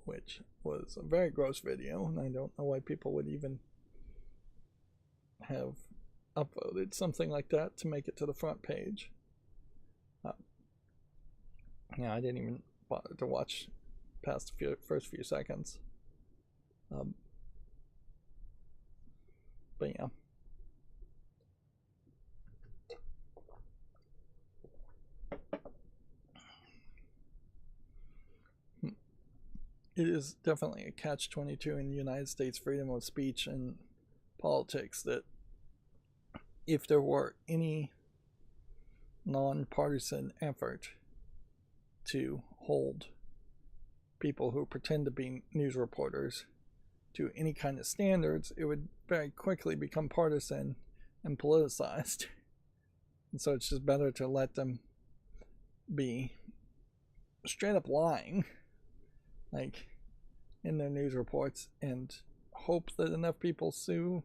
which was a very gross video, and I don't know why people would even have uploaded something like that to make it to the front page. Yeah, I didn't even bother to watch past the first few seconds. But yeah. It is definitely a catch-22 in the United States freedom of speech and politics that if there were any non-partisan effort to hold people who pretend to be news reporters to any kind of standards, it would very quickly become partisan and politicized. And so it's just better to let them be straight up lying, like in their news reports, and hope that enough people sue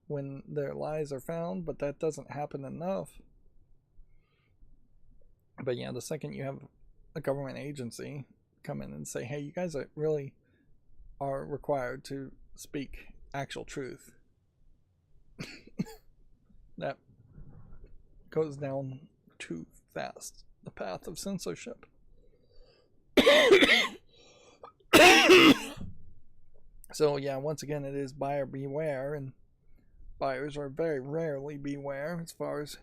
when their lies are found, but that doesn't happen enough. But yeah, the second you have a government agency come in and say, hey, you guys really are required to speak actual truth, that goes down too fast the path of censorship. So yeah, once again, it is buyer beware, and buyers are very rarely beware as far as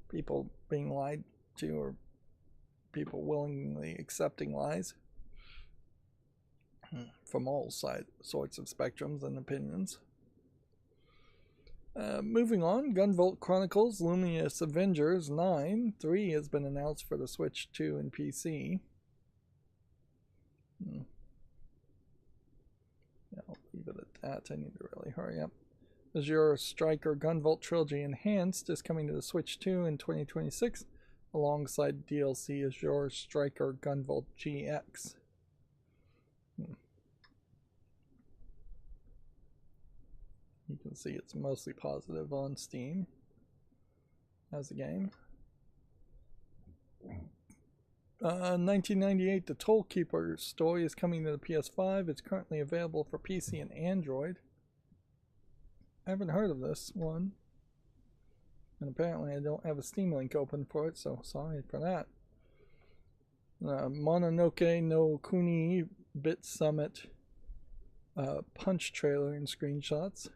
people being lied to or people willingly accepting lies from all sorts of spectrums and opinions. Moving on, Gunvolt Chronicles Luminous Avengers 9 3 has been announced for the Switch 2 and PC. Yeah, I'll leave it at that. I need to really hurry up. Azure Striker Gunvolt Trilogy Enhanced is coming to the Switch 2 in 2026 alongside DLC Azure Striker Gunvolt GX. You can see it's mostly positive on Steam as a game. 1998, The Tollkeeper story is coming to the PS5. It's currently available for PC and Android. I haven't heard of this one. And apparently I don't have a Steam link open for it, so sorry for that. Mononoke no Kuni Bit Summit Punch trailer and screenshots.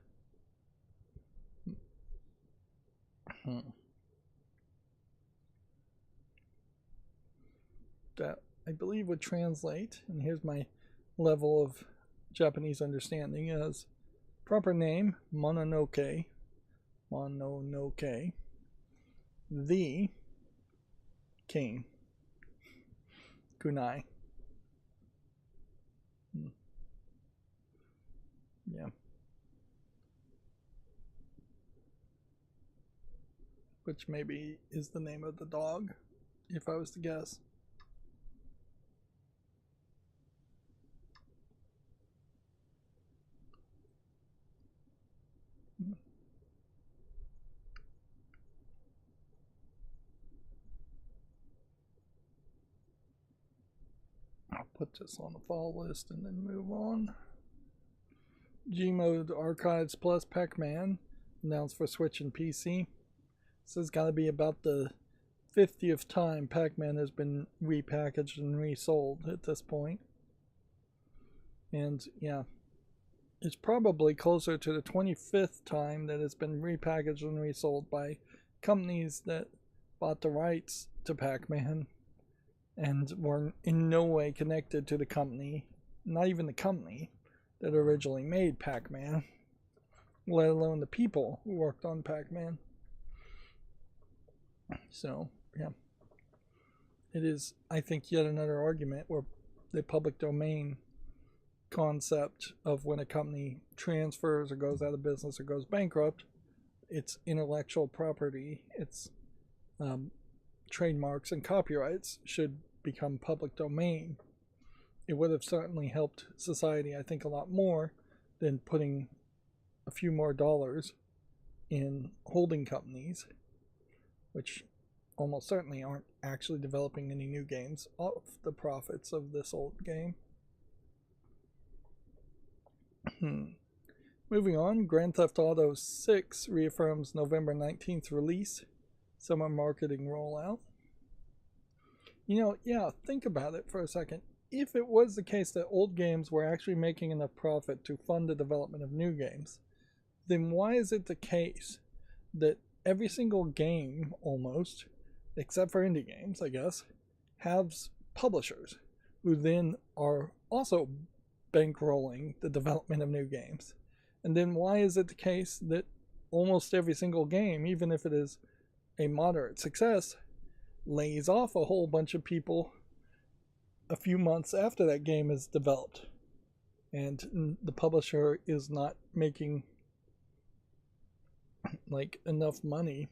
That I believe would translate, and here's my level of Japanese understanding, as proper name Mononoke, the king, kunai. Yeah. Which maybe is the name of the dog, if I was to guess. I'll put this on the fall list and then move on. Gmode Archives Plus Pac-Man announced for Switch and PC. This has got to be about the 50th time Pac-Man has been repackaged and resold at this point. And yeah, it's probably closer to the 25th time that it's been repackaged and resold by companies that bought the rights to Pac-Man and were in no way connected to the company, not even the company that originally made Pac-Man, let alone the people who worked on Pac-Man. So, yeah. It is, I think, yet another argument where the public domain concept of when a company transfers or goes out of business or goes bankrupt, its intellectual property, its trademarks and copyrights should become public domain. It would have certainly helped society, I think, a lot more than putting a few more dollars in holding companies, which almost certainly aren't actually developing any new games off the profits of this old game. Moving on, Grand Theft Auto 6 reaffirms November 19th release, summer marketing rollout. You know, yeah, think about it for a second. If it was the case that old games were actually making enough profit to fund the development of new games, then why is it the case that every single game, almost, except for indie games, I guess, has publishers who then are also bankrolling the development of new games? And then why is it the case that almost every single game, even if it is a moderate success, lays off a whole bunch of people a few months after that game is developed, and the publisher is not making like enough money?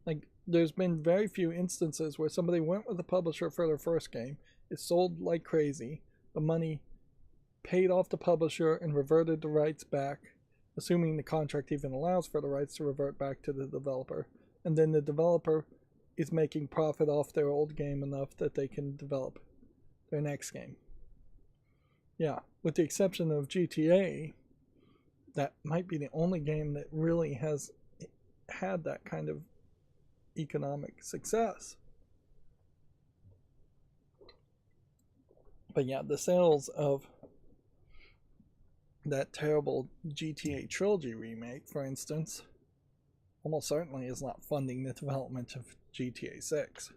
Like, there's been very few instances where somebody went with the publisher for their first game, it sold like crazy, the money paid off the publisher and reverted the rights back, assuming the contract even allows for the rights to revert back to the developer, and then the developer is making profit off their old game enough that they can develop their next game. Yeah, with the exception of GTA, that might be the only game that really has had that kind of economic success. But yeah, the sales of that terrible GTA Trilogy remake, for instance, almost certainly is not funding the development of GTA 6.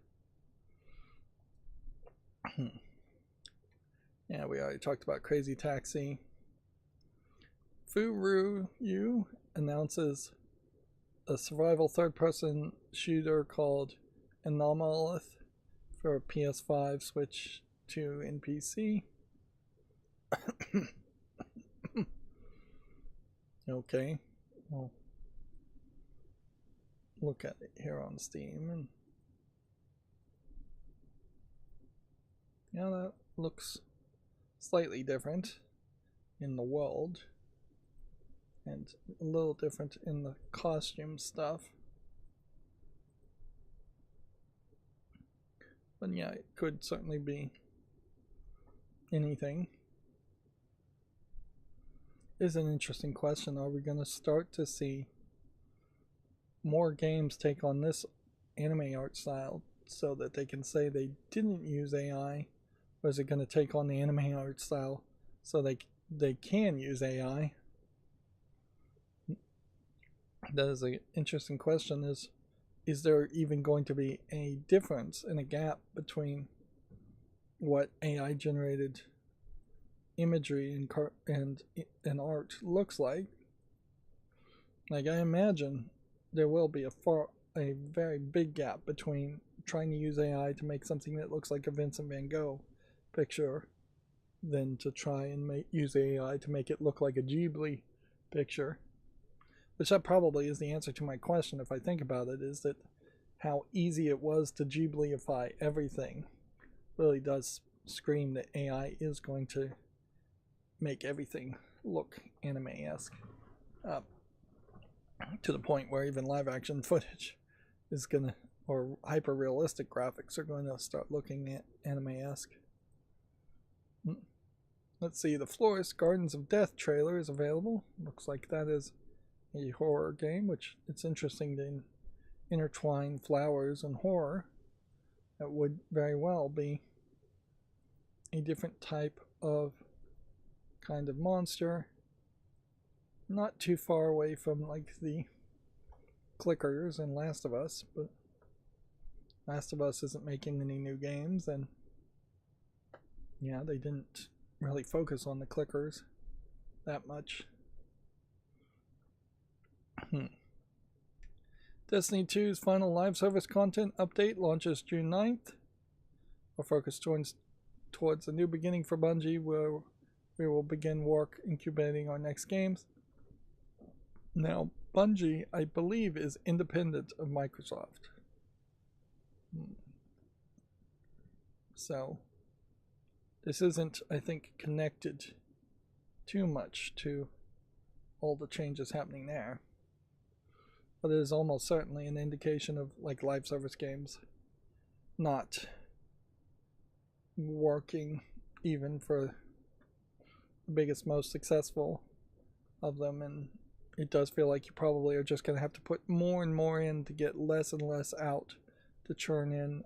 Yeah, we already talked about Crazy Taxi. Furu announces a survival third-person shooter called Anomalith for PS5, Switch 2, and PC. Okay, well, look at it here on Steam, and yeah, that looks slightly different in the world and a little different in the costume stuff. But yeah, it could certainly be anything. Is an interesting question. Are we going to start to see more games take on this anime art style so that they can say they didn't use AI? Or is it going to take on the anime art style so they can use AI? That is an interesting question. Is there even going to be a difference and a gap between what AI generated imagery and art looks like? Like, I imagine there will be a very big gap between trying to use AI to make something that looks like a Vincent van Gogh picture than to try and use AI to make it look like a Ghibli picture. Which that probably is the answer to my question, if I think about it, is that how easy it was to Ghibliify everything really does scream that AI is going to make everything look anime-esque, to the point where even live action footage is gonna, or hyper realistic graphics are going to start looking at anime-esque. Let's see, the Florist Gardens of Death trailer is available. Looks like that is a horror game, which it's interesting to intertwine flowers and horror, that would very well be a different type of kind of monster. Not too far away from like the clickers in Last of Us, but Last of Us isn't making any new games, and yeah, they didn't really focus on the clickers that much. Destiny 2's final live service content update launches June 9th. Our focus towards a new beginning for Bungie, where we will begin work incubating our next games. Now, Bungie, I believe, is independent of Microsoft. So, this isn't, I think, connected too much to all the changes happening there. But it is almost certainly an indication of like live service games not working even for the biggest, most successful of them, and it does feel like you probably are just going to have to put more and more in to get less and less out to churn in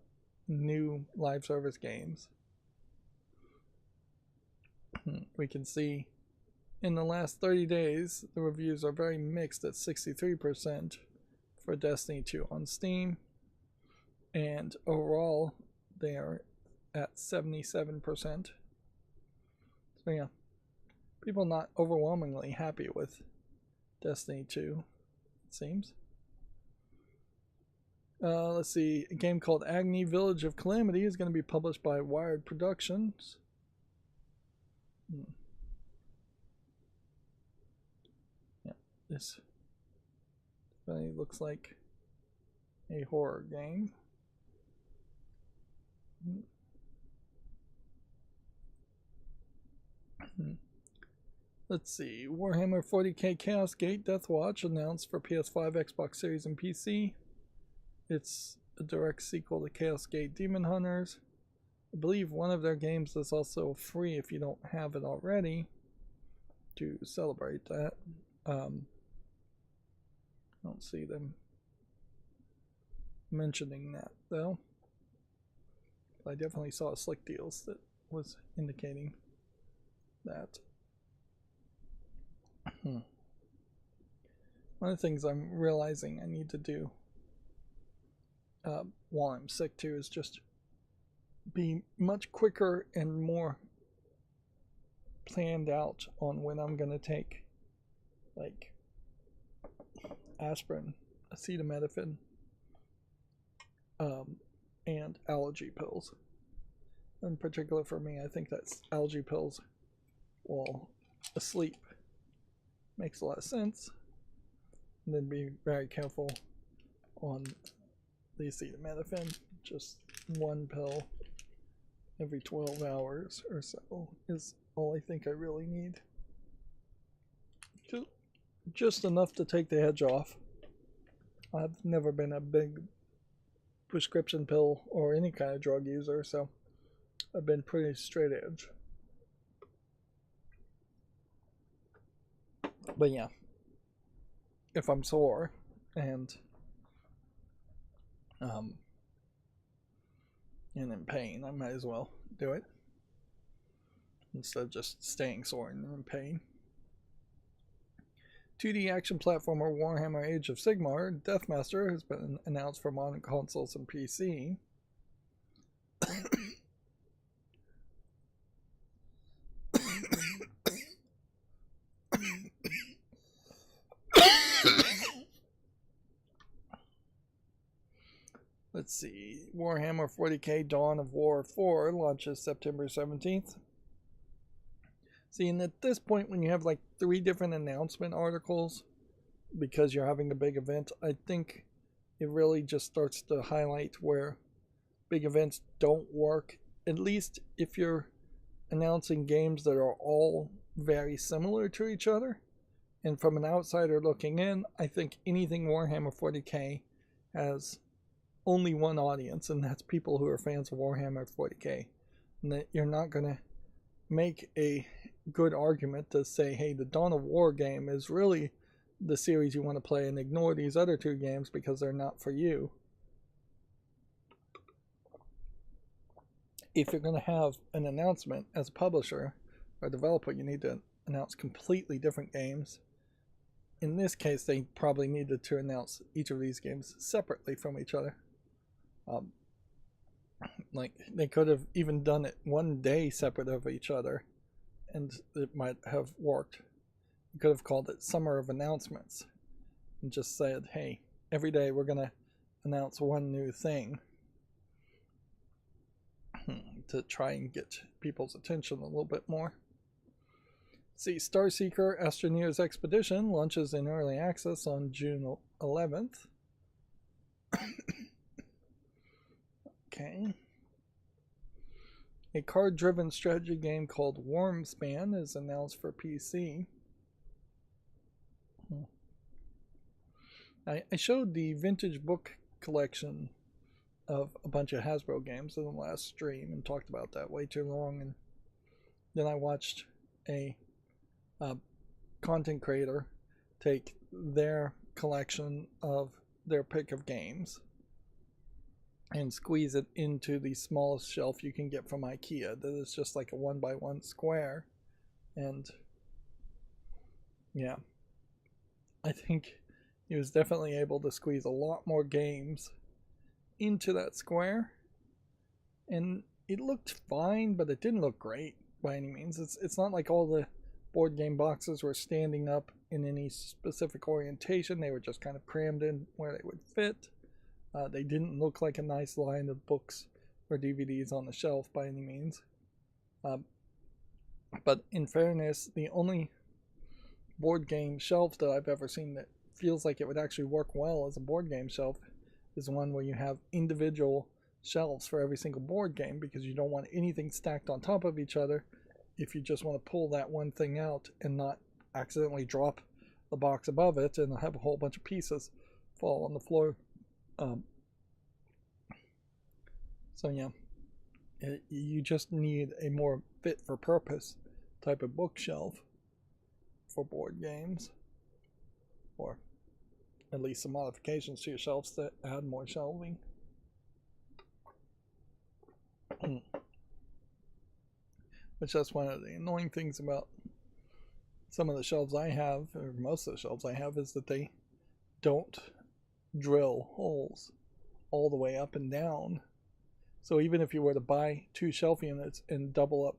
new live service games. We can see in the last 30 days the reviews are very mixed at 63% for Destiny 2 on Steam, and overall they are at 77%. So yeah, people not overwhelmingly happy with Destiny 2, it seems. Let's see, a game called Agni Village of Calamity is going to be published by Wired Productions. Yeah, this really looks like a horror game. Let's see, Warhammer 40k Chaos Gate Deathwatch announced for PS5, Xbox Series, and PC. It's a direct sequel to Chaos Gate Demon Hunters. I believe one of their games is also free if you don't have it already, to celebrate that. I don't see them mentioning that though. I definitely saw Slick Deals that was indicating that. One of the things I'm realizing I need to do while I'm sick too is just be much quicker and more planned out on when I'm going to take like aspirin, acetaminophen, and allergy pills. In particular for me, I think that's allergy pills while asleep makes a lot of sense. And then be very careful on the acetaminophen. Just one pill every 12 hours or so is all I think I really need. Just enough to take the edge off. I've never been a big prescription pill or any kind of drug user, so I've been pretty straight edge. But yeah, if I'm sore and in pain, I might as well do it instead of just staying sore and in pain. 2D action platformer Warhammer Age of Sigmar Deathmaster has been announced for modern consoles and PC. Let's see, Warhammer 40k Dawn of War 4 launches September 17th. See, and at this point, when you have like 3 different announcement articles, because you're having a big event, I think it really just starts to highlight where big events don't work. At least if you're announcing games that are all very similar to each other. And from an outsider looking in, I think anything Warhammer 40k has only one audience, and that's people who are fans of Warhammer 40k. And that you're not going to make a good argument to say, hey, the Dawn of War game is really the series you want to play and ignore these other 2 games because they're not for you. If you're going to have an announcement as a publisher or developer, you need to announce completely different games. In this case, they probably needed to announce each of these games separately from each other. Like, they could have even done it one day separate of each other, and it might have worked. You could have called it Summer of Announcements and just said, hey, every day we're going to announce one new thing to try and get people's attention a little bit more. See, Starseeker Astroneer's Expedition launches in early access on June 11th. Okay. A card-driven strategy game called Wormspan is announced for PC. I showed the vintage book collection of a bunch of Hasbro games in the last stream and talked about that way too long, and then I watched a content creator take their collection of their pick of games and squeeze it into the smallest shelf you can get from IKEA. That is just like a 1x1 square, and yeah, I think he was definitely able to squeeze a lot more games into that square, and it looked fine, but it didn't look great by any means. It's not like all the board game boxes were standing up in any specific orientation. They were just kind of crammed in where they would fit. They didn't look like a nice line of books or DVDs on the shelf by any means. But in fairness, the only board game shelf that I've ever seen that feels like it would actually work well as a board game shelf is one where you have individual shelves for every single board game, because you don't want anything stacked on top of each other if you just want to pull that one thing out and not accidentally drop the box above it and have a whole bunch of pieces fall on the floor. So yeah, you just need a more fit for purpose type of bookshelf for board games, or at least some modifications to your shelves that add more shelving. Which that's one of the annoying things about some of the shelves I have, or most of the shelves I have, is that they don't drill holes all the way up and down. So even if you were to buy 2 shelf units and double up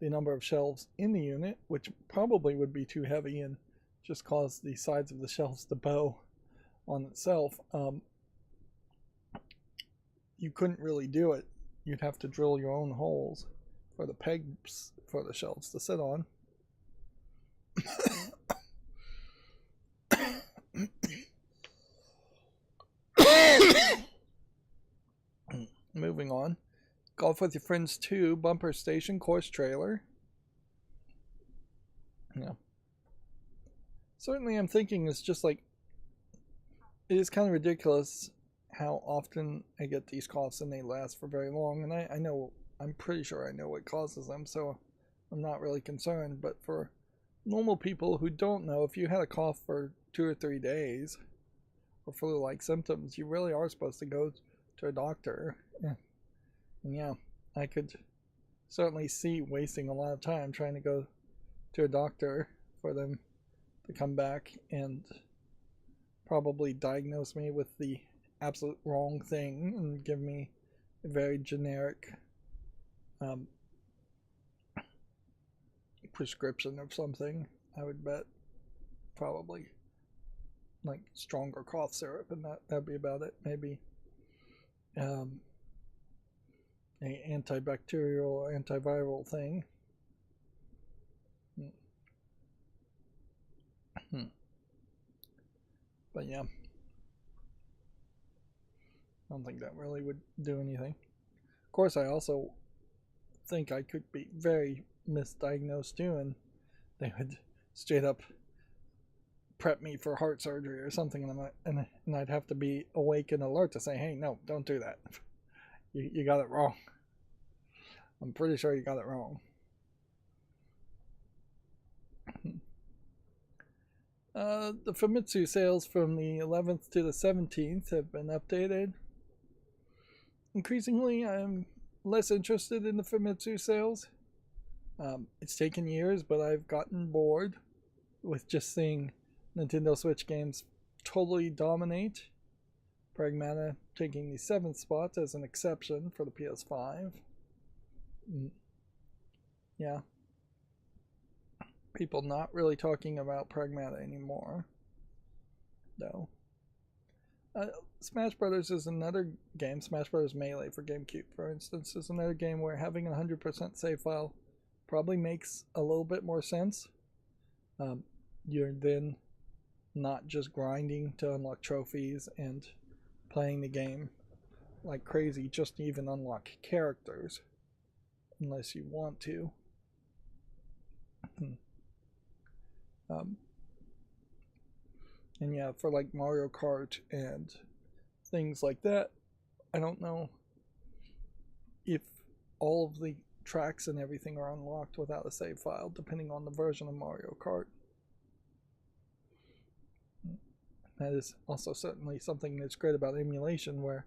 the number of shelves in the unit, which probably would be too heavy and just cause the sides of the shelves to bow on itself, you couldn't really do it. You'd have to drill your own holes for the pegs for the shelves to sit on. Moving on. Golf with Your Friends 2 Bumper Station Course Trailer. Yeah. Certainly I'm thinking it's just like, it is kind of ridiculous how often I get these coughs and they last for very long, and I know, I'm pretty sure I know what causes them, so I'm not really concerned. But for normal people who don't know, if you had a cough for 2 or 3 days or flu-like symptoms, you really are supposed to go to a doctor. And yeah, I could certainly see wasting a lot of time trying to go to a doctor for them to come back and probably diagnose me with the absolute wrong thing and give me a very generic prescription of something. I would bet probably like stronger cough syrup, and that'd be about it. Maybe a antibacterial or antiviral thing. But yeah, I don't think that really would do anything. Of course, I also think I could be very misdiagnosed too, and they would straight up prep me for heart surgery or something, and I'd have to be awake and alert to say, hey, no, don't do that. You got it wrong. I'm pretty sure you got it wrong. The Famitsu sales from the 11th to the 17th have been updated. Increasingly, I'm less interested in the Famitsu sales. It's taken years, but I've gotten bored with just seeing Nintendo Switch games totally dominate. Pragmata taking the 7th spot as an exception for the PS5. Yeah. People not really talking about Pragmata anymore, though. Smash Brothers is another game. Smash Brothers Melee for GameCube, for instance, is another game where having a 100% save file probably makes a little bit more sense. You're then not just grinding to unlock trophies and playing the game like crazy just to even unlock characters, unless you want to. And yeah, for like Mario Kart and things like that, I don't know if all of the tracks and everything are unlocked without a save file, depending on the version of Mario Kart. That is also certainly something that's great about emulation, where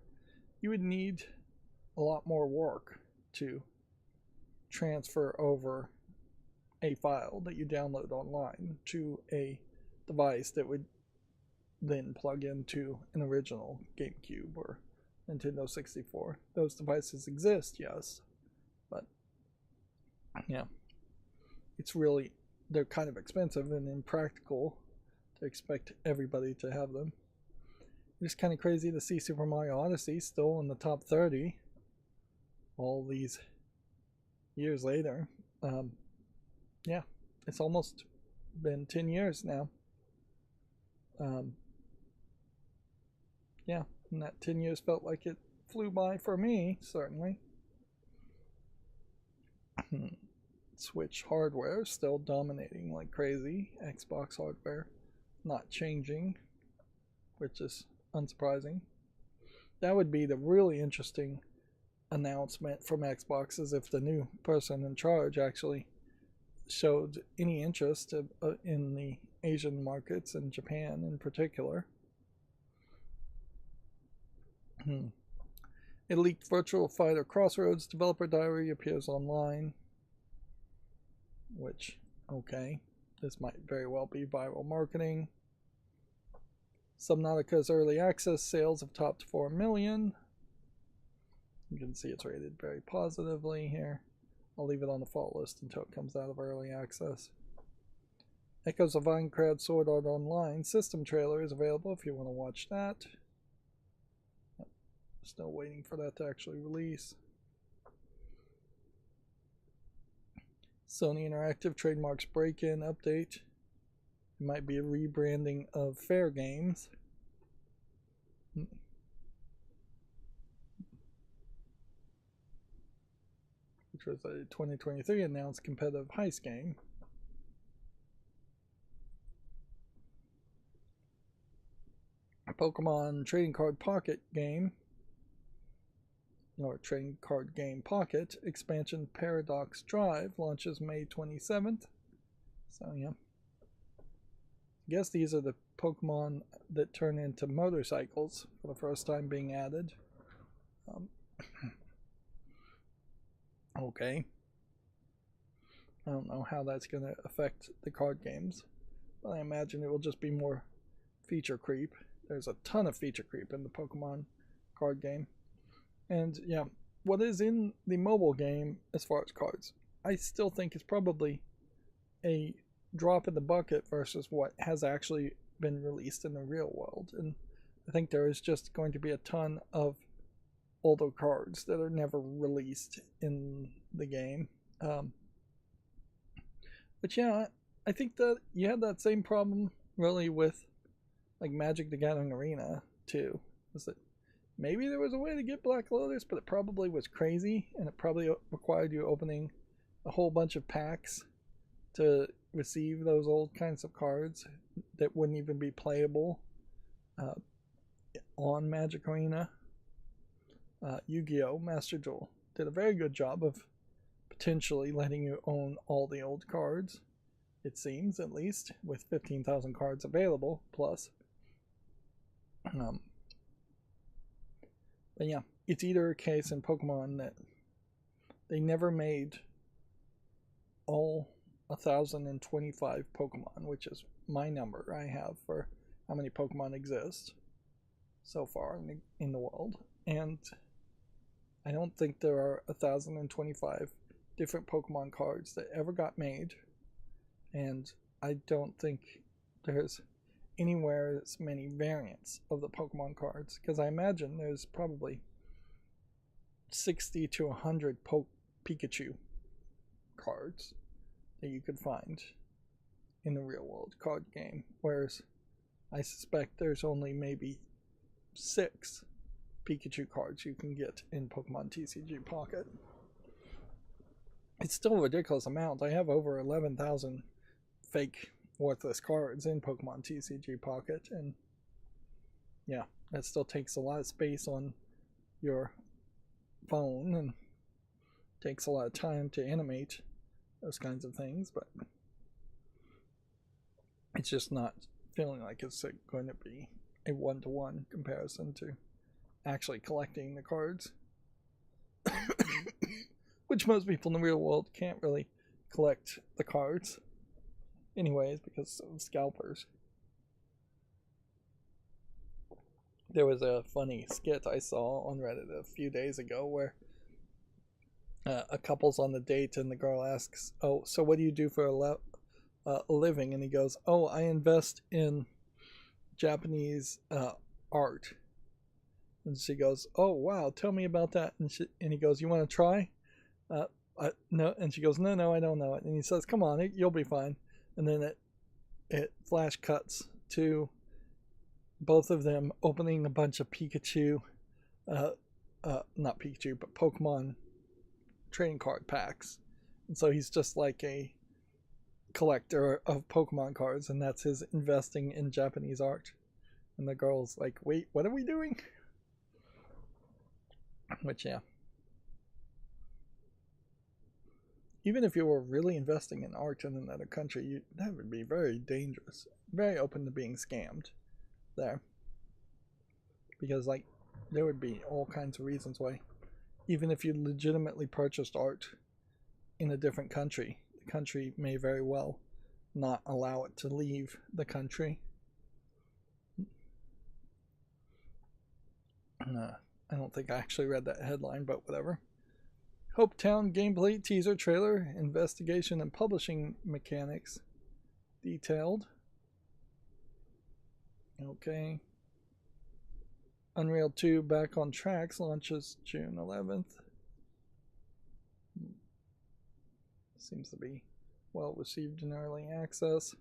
you would need a lot more work to transfer over a file that you download online to a device that would then plug into an original GameCube or Nintendo 64. Those devices exist, yes, but yeah, they're kind of expensive and impractical to expect everybody to have them. It's kind of crazy to see Super Mario Odyssey still in the top 30 all these years later. Yeah, it's almost been 10 years now. Yeah, and that 10 years felt like it flew by for me, certainly. Switch hardware still dominating like crazy. Xbox hardware not changing, which is unsurprising. That would be the really interesting announcement from Xbox, is if the new person in charge actually showed any interest in the Asian markets and Japan in particular. A leaked Virtual Fighter Crossroads developer diary appears online, which, okay, this might very well be viral marketing. Subnautica's early access sales have topped 4 million. You can see it's rated very positively here. I'll leave it on the fault list until it comes out of early access. Echoes of Aincrad Sword Art Online system trailer is available if you want to watch that. Still waiting for that to actually release. Sony Interactive trademarks break-in update. It might be a rebranding of Fair Games. Which was a 2023 announced competitive heist game. A Pokemon Trading Card Pocket game, or Trading Card Game Pocket expansion Paradox Drive launches May 27th. So yeah, I guess these are the Pokemon that turn into motorcycles for the first time being added. Okay. I don't know how that's going to affect the card games, but I imagine it will just be more feature creep. There's a ton of feature creep in the Pokemon card game. And yeah, what is in the mobile game as far as cards, I still think is probably a drop in the bucket versus what has actually been released in the real world. And I think there is just going to be a ton of older cards that are never released in the game. But yeah, I think that you had that same problem really with like Magic the Gathering Arena too. Was that maybe there was a way to get Black Lotus, but it probably was crazy, and it probably required you opening a whole bunch of packs to receive those old kinds of cards that wouldn't even be playable on Magic Arena. Yu-Gi-Oh! Master Duel did a very good job of potentially letting you own all the old cards it seems, at least, with 15,000 cards available plus. But yeah, it's either a case in Pokemon that they never made all 1,025 Pokemon, which is my number I have for how many Pokemon exist so far in the world. And I don't think there are 1,025 different Pokemon cards that ever got made. And I don't think there's anywhere as many variants of the Pokemon cards, because I imagine there's probably 60 to 100 Pikachu cards that you could find in the real world card game, whereas I suspect there's only maybe 6 Pikachu cards you can get in Pokemon TCG Pocket. It's still a ridiculous amount. I have over 11,000 fake worthless cards in Pokemon TCG Pocket, and yeah, that still takes a lot of space on your phone and takes a lot of time to animate those kinds of things, but it's just not feeling like it's going to be a one-to-one comparison to actually collecting the cards. Which most people in the real world can't really collect the cards anyways because of scalpers. There was a funny skit I saw on Reddit a few days ago where a couple's on the date and the girl asks, "Oh, so what do you do for a living?" And he goes, "Oh, I invest in Japanese art." And she goes, "Oh, wow, tell me about that." And he goes, "You want to try?" No. And she goes, no, I don't know it. And he says, "Come on, you'll be fine." And then it flash cuts to both of them opening a bunch of Pikachu, not Pikachu, but Pokemon trading card packs. And so he's just like a collector of Pokemon cards, and that's his investing in Japanese art. And the girl's like, "Wait, what are we doing?" Which, yeah. Even if you were really investing in art in another country, that would be very dangerous. Very open to being scammed there. Because, like, there would be all kinds of reasons why, even if you legitimately purchased art in a different country, the country may very well not allow it to leave the country. I don't think I actually read that headline, but whatever. Hopetown gameplay teaser trailer, investigation and publishing mechanics detailed. Okay. Unreal 2 Back on Tracks launches June 11th. Seems to be well received in early access.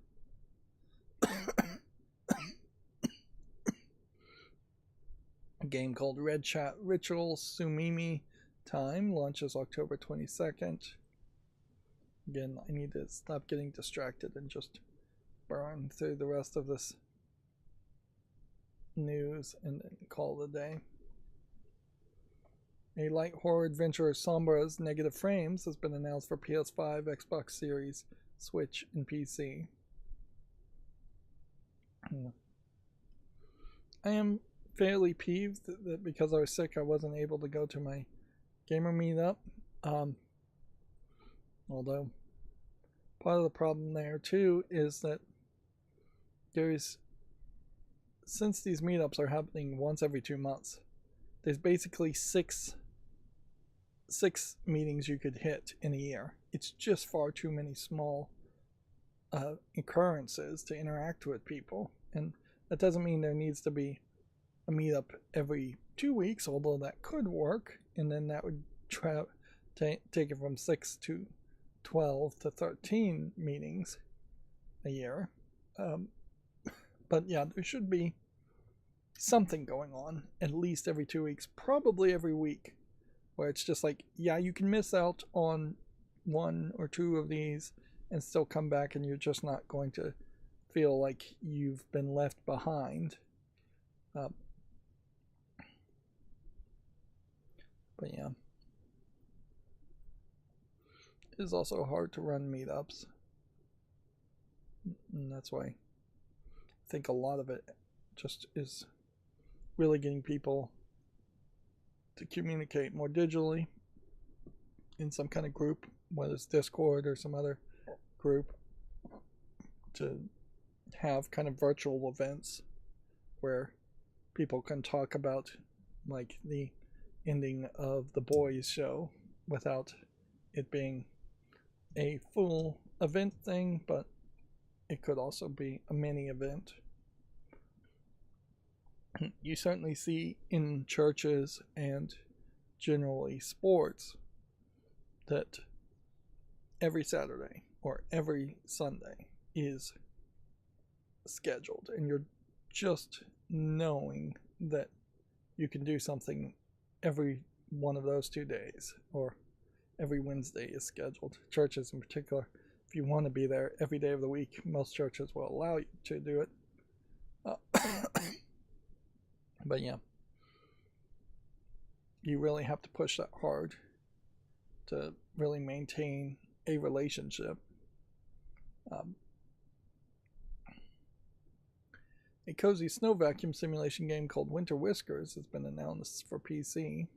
A game called Red Chat Ritual Sumimi Time launches October 22nd. Again, I need to stop getting distracted and just burn through the rest of this news and then call it a day. A light horror adventure Sombra's Negative Frames has been announced for PS5, Xbox Series, Switch, and PC. I am fairly peeved that because I was sick I wasn't able to go to my gamer meetup. Although part of the problem there too is that since these meetups are happening once every 2 months, there's basically six meetings you could hit in a year. It's just far too many small occurrences to interact with people, and that doesn't mean there needs to be a meetup every 2 weeks, although that could work, and then that would take it from 6 to 12 to 13 meetings a year. But yeah, there should be something going on at least every 2 weeks, probably every week, where it's just like, yeah, you can miss out on 1 or 2 of these and still come back, and you're just not going to feel like you've been left behind. But yeah, it is also hard to run meetups. And that's why I think a lot of it just is really getting people to communicate more digitally in some kind of group, whether it's Discord or some other group, to have kind of virtual events where people can talk about like the ending of the Boys show without it being a full event thing, but it could also be a mini event. You certainly see in churches and generally sports that every Saturday or every Sunday is scheduled, and you're just knowing that you can do something every one of those 2 days, or every Wednesday is scheduled. Churches in particular, if you want to be there every day of the week, most churches will allow you to do it. But yeah, you really have to push that hard to really maintain a relationship. A cozy snow vacuum simulation game called Winter Whiskers has been announced for PC.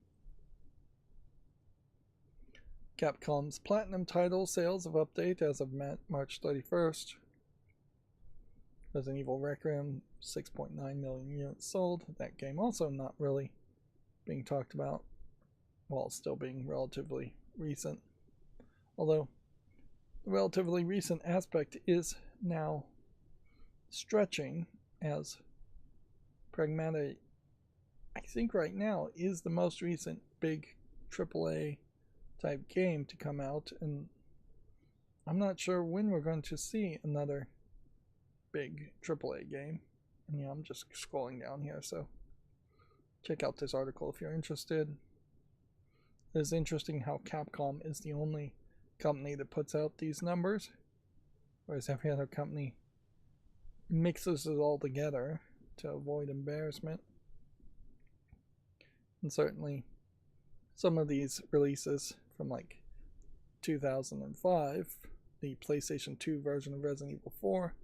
Capcom's Platinum title sales of update as of March 31st. Resident Evil Requiem, 6.9 million units sold. That game also not really being talked about, while still being relatively recent. Although the relatively recent aspect is now stretching, as Pragmata, I think right now, is the most recent big AAA type game to come out, and I'm not sure when we're going to see another big AAA game. And yeah, I'm just scrolling down here, so check out this article if you're interested. It is interesting how Capcom is the only company that puts out these numbers, whereas every other company mixes it all together to avoid embarrassment. And certainly some of these releases from like 2005, the PlayStation 2 version of Resident Evil 4,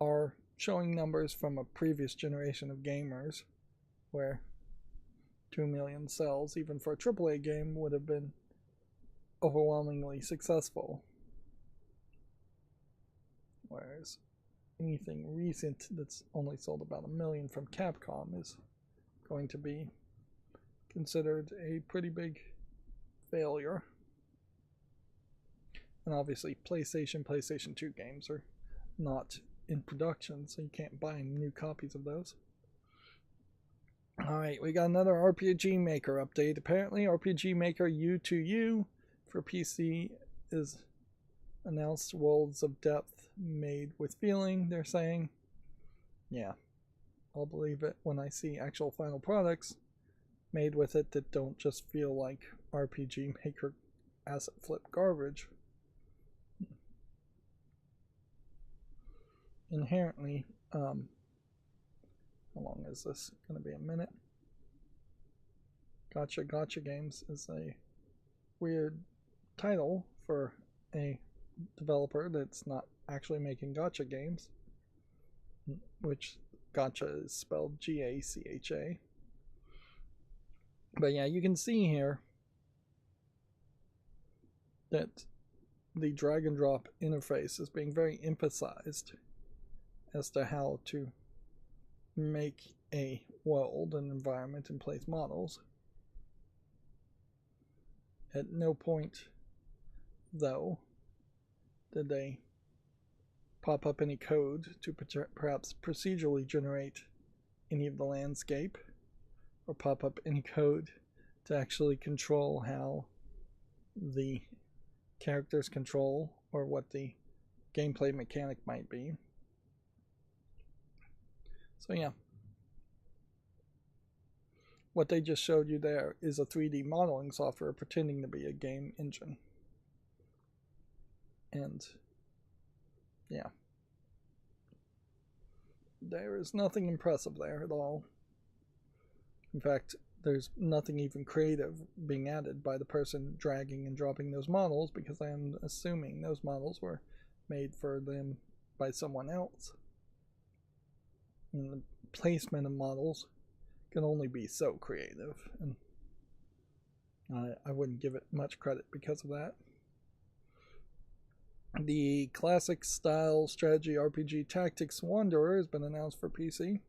are showing numbers from a previous generation of gamers, where 2 million sales, even for a AAA game, would have been overwhelmingly successful. Whereas anything recent that's only sold about 1 million from Capcom is going to be considered a pretty big failure. And obviously PlayStation 2 games are not in production, so you can't buy new copies of those. Alright, we got another RPG Maker update. Apparently RPG Maker U2U for PC is announced. Worlds of depth made with feeling, they're saying. Yeah, I'll believe it when I see actual final products made with it that don't just feel like RPG Maker asset flip garbage. Inherently, how long is this going to be? A minute? Gotcha Games is a weird title for a developer that's not actually making gacha games, which gacha is spelled Gacha. But yeah, you can see here that the drag and drop interface is being very emphasized as to how to make a world, an environment, and place models. At no point, though, did they pop up any code to perhaps procedurally generate any of the landscape, or pop up any code to actually control how the characters control, or what the gameplay mechanic might be. So yeah, what they just showed you there is a 3D modeling software pretending to be a game engine. And yeah, there is nothing impressive there at all. In fact, there's nothing even creative being added by the person dragging and dropping those models, because I am assuming those models were made for them by someone else. And the placement of models can only be so creative, and I wouldn't give it much credit because of that. The classic style strategy RPG Tactics Wanderer has been announced for PC.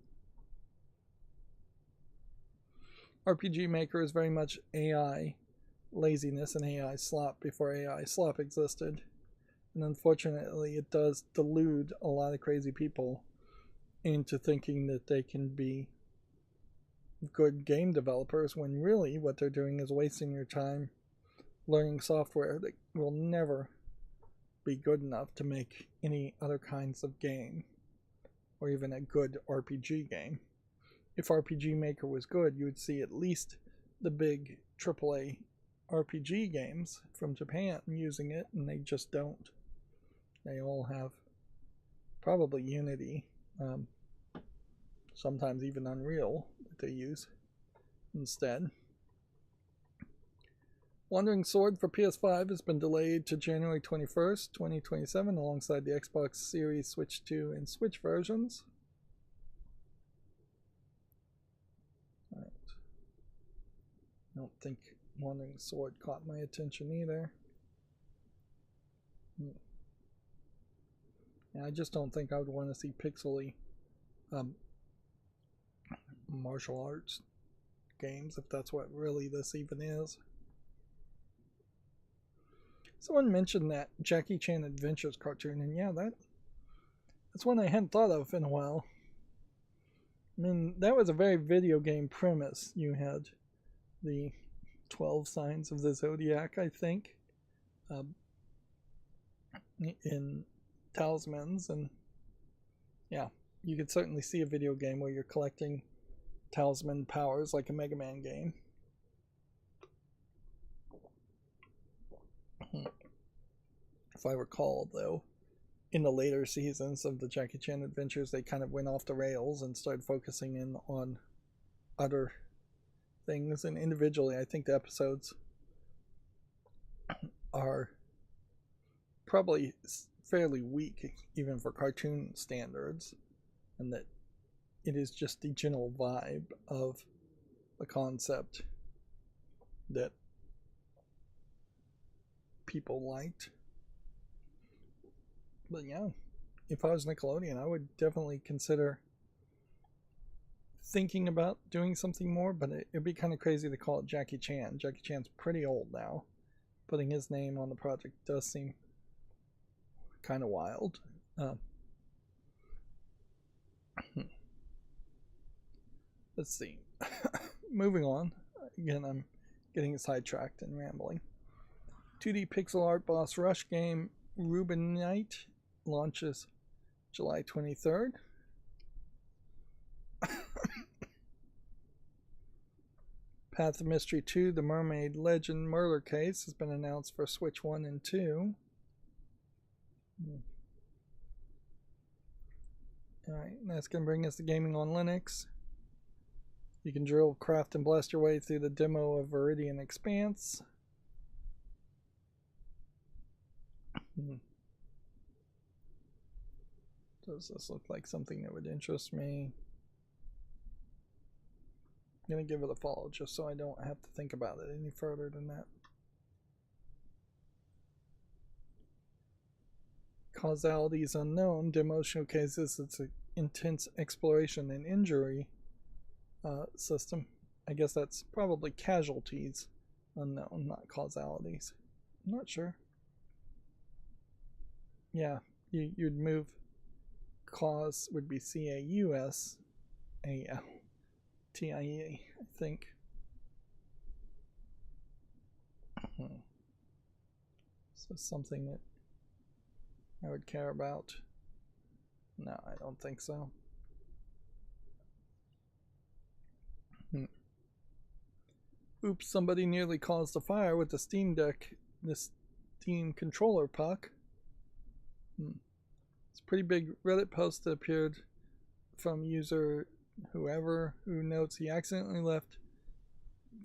RPG Maker is very much AI laziness and AI slop before AI slop existed. And unfortunately, it does delude a lot of crazy people into thinking that they can be good game developers when really what they're doing is wasting your time learning software that will never be good enough to make any other kinds of game or even a good RPG game. If RPG Maker was good, you would see at least the big AAA RPG games from Japan using it, and they just don't. They all have probably Unity, sometimes even Unreal that they use instead. Wandering Sword for PS5 has been delayed to January 21st, 2027, alongside the Xbox Series, Switch 2, and Switch versions. Right. I don't think Wandering Sword caught my attention either. Yeah, I just don't think I would want to see pixely martial arts games, if that's what really this even is. Someone mentioned that Jackie Chan Adventures cartoon, and yeah, that's one I hadn't thought of in a while. I mean, that was a very video game premise. You had the 12 signs of the Zodiac, I think, in talismans, and yeah, you could certainly see a video game where you're collecting talisman powers like a Mega Man game. If I recall, though, in the later seasons of the Jackie Chan Adventures, they kind of went off the rails and started focusing in on other things. And individually, I think the episodes are probably fairly weak, even for cartoon standards, and that it is just the general vibe of the concept that people liked. But yeah, if I was Nickelodeon, I would definitely consider thinking about doing something more, but it'd be kind of crazy to call it Jackie Chan. Jackie Chan's pretty old now. Putting his name on the project does seem kind of wild. Let's see. Moving on. Again, I'm getting sidetracked and rambling. 2D pixel art boss rush game Rubinite launches July 23rd. Path of Mystery 2, The Mermaid Legend Murder Case has been announced for Switch 1 and 2. Alright, that's going to bring us to gaming on Linux. You can drill, craft, and blast your way through the demo of Viridian Expanse. Does this look like something that would interest me? I'm going to give it a follow just so I don't have to think about it any further than that. Causality is unknown. Demo showcases its intense exploration and injury system. I guess that's probably casualties unknown, not causalities. I'm not sure. Yeah, you'd move. Cause would be C-A-U-S-A-L-T-I-E, I think. So something that I would care about? No, I don't think so. Oops, somebody nearly caused a fire with the Steam Deck, this Steam controller puck. It's a pretty big Reddit post that appeared from user whoever who notes he accidentally left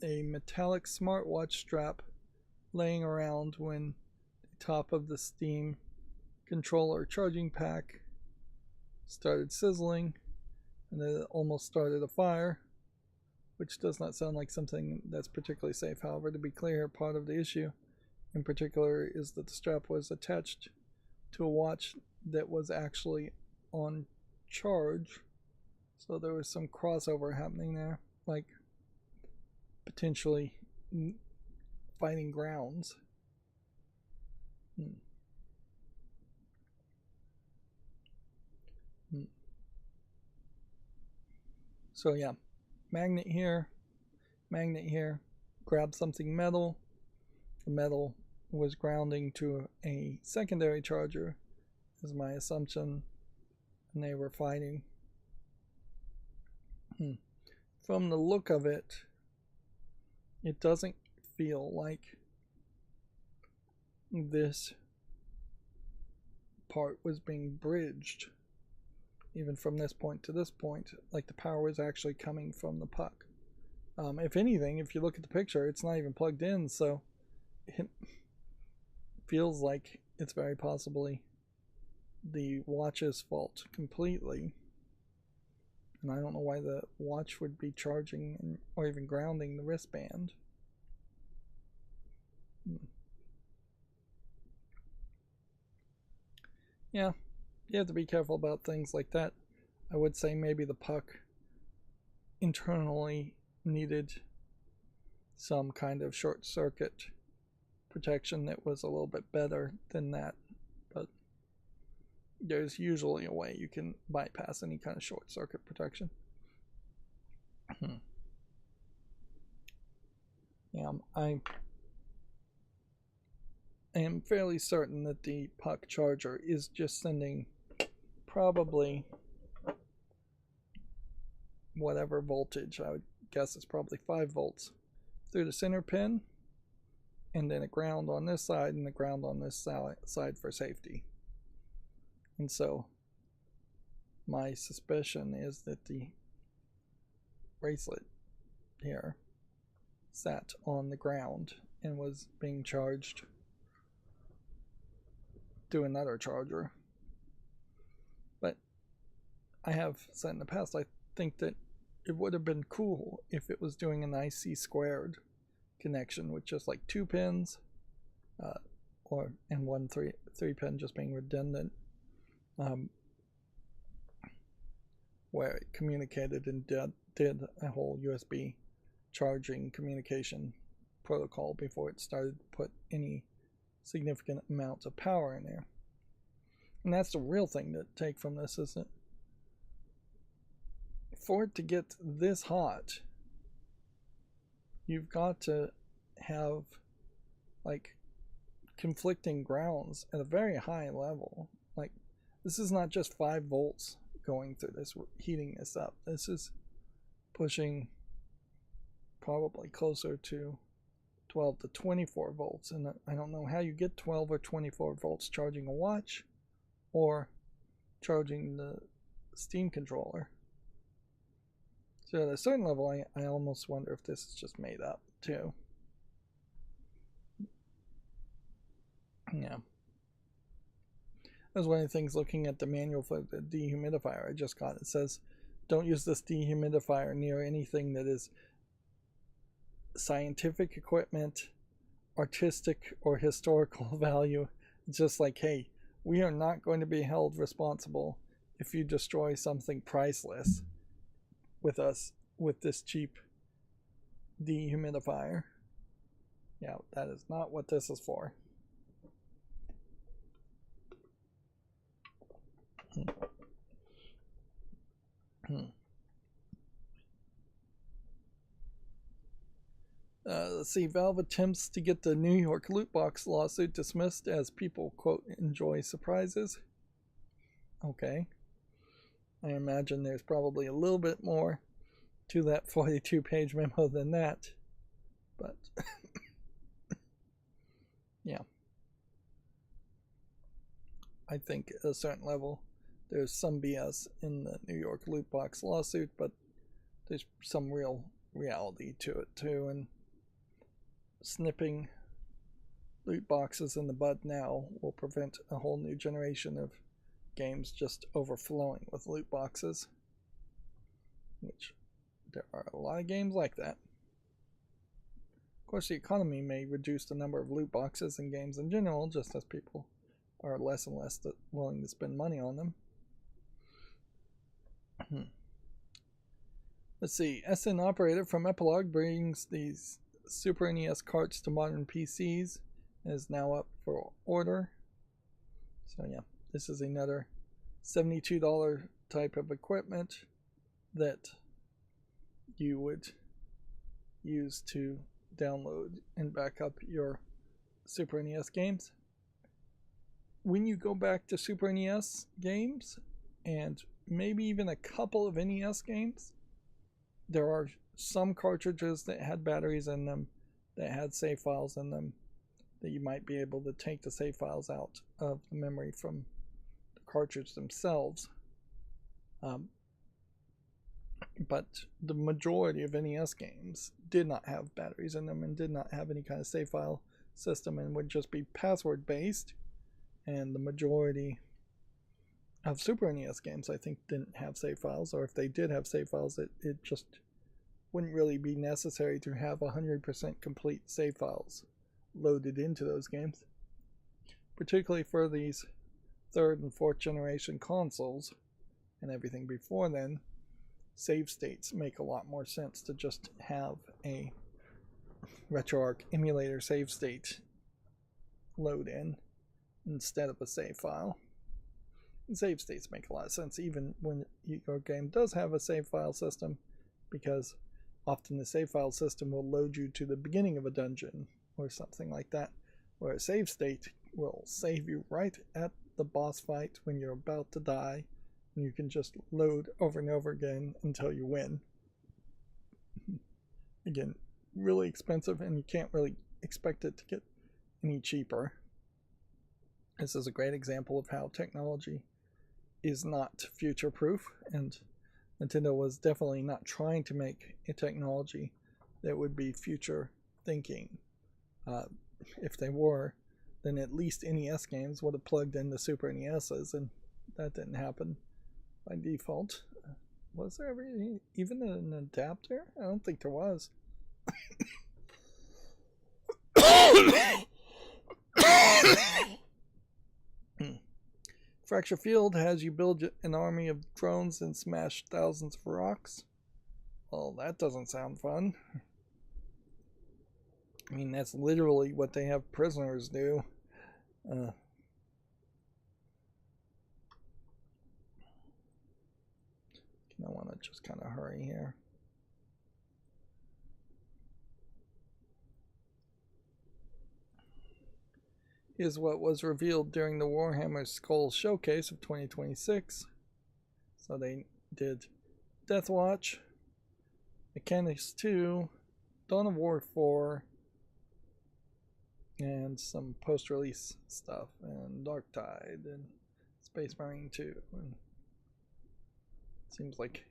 a metallic smartwatch strap laying around when the top of the Steam controller charging pack started sizzling, and then it almost started a fire, which does not sound like something that's particularly safe. However, to be clear, part of the issue in particular is that the strap was attached to a watch that was actually on charge, so there was some crossover happening there, like potentially fighting grounds. So yeah, magnet here, grab something metal. The metal was grounding to a secondary charger, is my assumption, and they were fighting. From the look of it, it doesn't feel like this part was being bridged, even from this point to this point, like the power was actually coming from the puck. If anything, if you look at the picture, it's not even plugged in, so it feels like it's very possibly the watch's fault completely. And I don't know why the watch would be charging or even grounding the wristband. Yeah, you have to be careful about things like that. I would say maybe the puck internally needed some kind of short circuit protection that was a little bit better than that, but there's usually a way you can bypass any kind of short circuit protection. Yeah, I am fairly certain that the puck charger is just sending probably whatever voltage. I would guess it's probably 5 volts through the center pin, and then a ground on this side and a ground on this side for safety. And so my suspicion is that the bracelet here sat on the ground and was being charged to another charger. But I have said in the past, I think that it would have been cool if it was doing an IC squared connection with just like 2 pins, and one three pin just being redundant, where it communicated and did a whole USB charging communication protocol before it started to put any significant amounts of power in there. And that's the real thing to take from this, isn't it? For it to get this hot, you've got to have like conflicting grounds at a very high level. Like, this is not just 5 volts going through this, heating this up. This is pushing probably closer to 12 to 24 volts, and I don't know how you get 12 or 24 volts charging a watch or charging the Steam controller. So at a certain level, I almost wonder if this is just made up too. Yeah. That was one of the things looking at the manual for the dehumidifier I just got. It says, don't use this dehumidifier near anything that is scientific equipment, artistic, or historical value. It's just like, hey, we are not going to be held responsible if you destroy something priceless with this cheap dehumidifier. Yeah, that is not what this is for. Let's see. Valve attempts to get the New York loot box lawsuit dismissed as people, quote, enjoy surprises. Okay. I imagine there's probably a little bit more to that 42-page memo than that. But, yeah. I think at a certain level, there's some BS in the New York loot box lawsuit, but there's some real reality to it too. And snipping loot boxes in the bud now will prevent a whole new generation of games just overflowing with loot boxes, which there are a lot of games like that. Of course, the economy may reduce the number of loot boxes in games in general, just as people are less and less willing to spend money on them. Let's see. SN Operator from Epilogue brings these Super NES carts to modern PCs and is now up for order. So yeah, this is another $72 type of equipment that you would use to download and back up your Super NES games. When you go back to Super NES games, and maybe even a couple of NES games, there are some cartridges that had batteries in them, that had save files in them, that you might be able to take the save files out of the memory from the cartridge themselves. But the majority of NES games did not have batteries in them and did not have any kind of save file system and would just be password based. And the majority of Super NES games, I think, didn't have save files, or if they did have save files, it just wouldn't really be necessary to have 100% complete save files loaded into those games. Particularly for these 3rd and 4th generation consoles and everything before then, save states make a lot more sense to just have a RetroArch emulator save state load in instead of a save file. And save states make a lot of sense even when your game does have a save file system, because often the save file system will load you to the beginning of a dungeon or something like that, where a save state will save you right at the boss fight when you're about to die, and you can just load over and over again until you win. Again, really expensive, and you can't really expect it to get any cheaper. This is a great example of how technology is not future-proof, and Nintendo was definitely not trying to make a technology that would be future-thinking. If they were, then at least NES games would have plugged in the Super NESs, and that didn't happen by default. Was there ever even an adapter? I don't think there was. Fracture Field has you build an army of drones and smash thousands of rocks. Well, that doesn't sound fun. I mean, that's literally what they have prisoners do. I want to just kind of hurry here. Here's what was revealed during the Warhammer Skull Showcase of 2026. So they did Deathwatch, Mechanics 2, Dawn of War 4, and some post-release stuff, and Dark Tide, and Space Marine 2, and seems like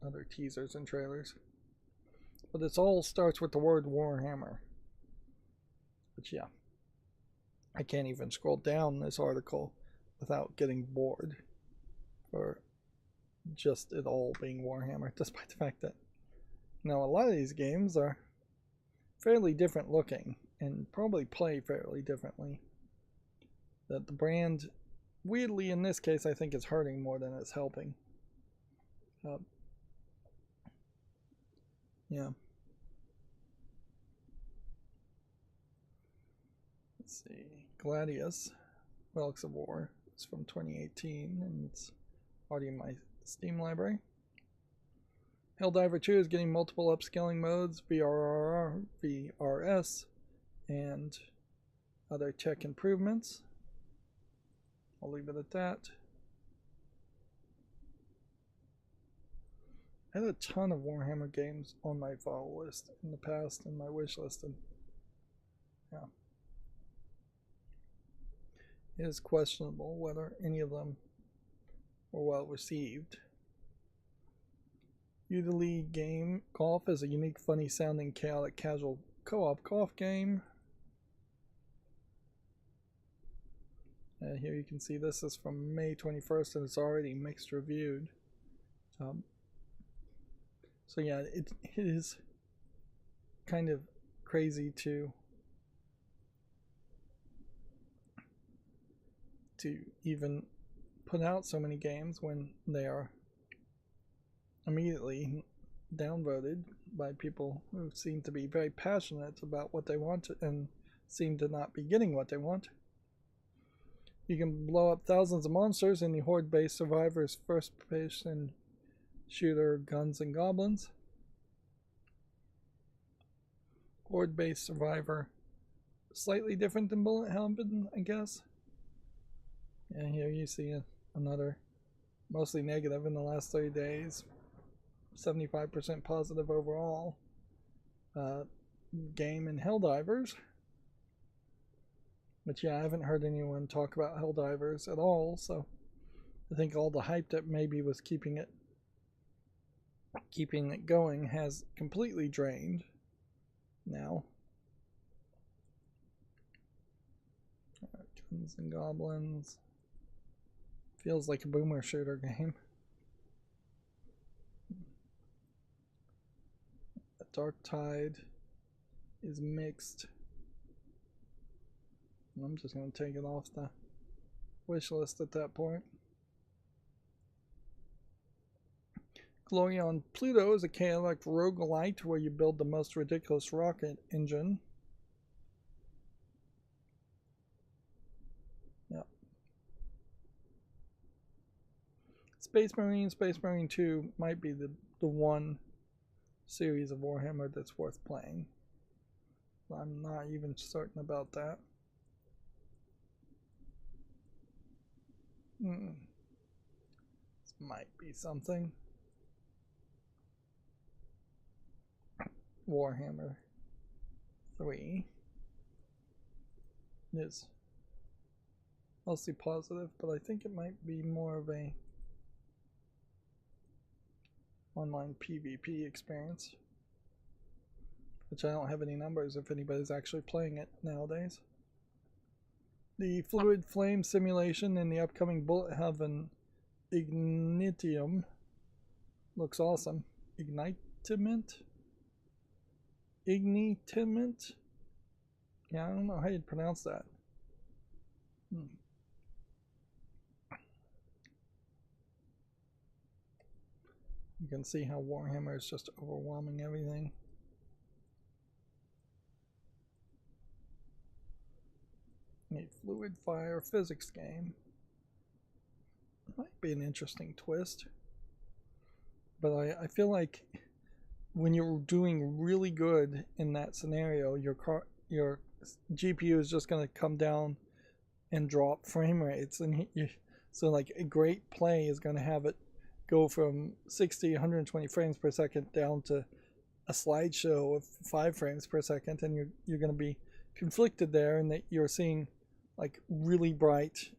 other teasers and trailers. But this all starts with the word Warhammer. But yeah, I can't even scroll down this article without getting bored for just it all being Warhammer, despite the fact that now a lot of these games are fairly different looking and probably play fairly differently. That the brand, weirdly in this case, I think is hurting more than it's helping. Yeah. Let's see. Gladius, Relics of War. It's from 2018 and it's already in my Steam library. Helldiver 2 is getting multiple upscaling modes, VRR, VRS, and other tech improvements. I'll leave it at that. I had a ton of Warhammer games on my follow list in the past and my wish list, and yeah. It is questionable whether any of them were well received. Udemy Game Golf is a unique, funny sounding, chaotic, casual co-op golf game. Here you can see this is from May 21st and it's already mixed reviewed. So yeah, it is kind of crazy to even put out so many games when they are immediately downvoted by people who seem to be very passionate about what they want and seem to not be getting what they want. You can blow up thousands of monsters in the horde-based Survivor's first-person shooter Guns and Goblins. Horde-based Survivor, slightly different than Bullet Hell, I guess. And here you see another mostly negative in the last 30 days. 75% positive overall. Game in Helldivers. But yeah, I haven't heard anyone talk about Helldivers at all, so I think all the hype that maybe was keeping it going has completely drained now. Guns and Goblins. Feels like a boomer shooter game. Dark Tide is mixed. I'm just going to take it off the wish list at that point. Glory on Pluto is a chaotic roguelite where you build the most ridiculous rocket engine. Yep. Space Marine 2 might be the one series of Warhammer that's worth playing. I'm not even certain about that. This might be something. Warhammer 3 is mostly positive, but I think it might be more of a online PvP experience, which I don't have any numbers if anybody's actually playing it nowadays. The Fluid Flame simulation in the upcoming Bullet Heaven Ignitium looks awesome. Ignitiment? Yeah, I don't know how you'd pronounce that. You can see how Warhammer is just overwhelming everything. A fluid fire physics game. Might be an interesting twist. But I feel like when you're doing really good in that scenario, your GPU is just going to come down and drop frame rates, and so like a great play is going to have it go from 60 120 frames per second down to a slideshow of 5 frames per second, and you're going to be conflicted there, and that you're seeing like really bright,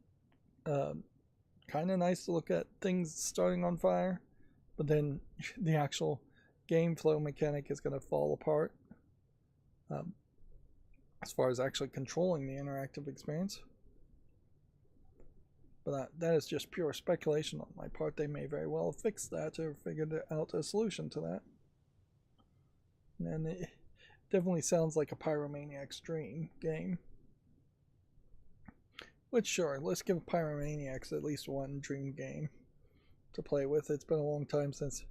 kind of nice to look at things starting on fire, but then the actual game flow mechanic is going to fall apart as far as actually controlling the interactive experience. But that is just pure speculation on my part. They may very well have fixed that or figured out a solution to that. And it definitely sounds like a Pyromaniac's dream game. Which, sure, let's give Pyromaniacs at least one dream game to play with. It's been a long time since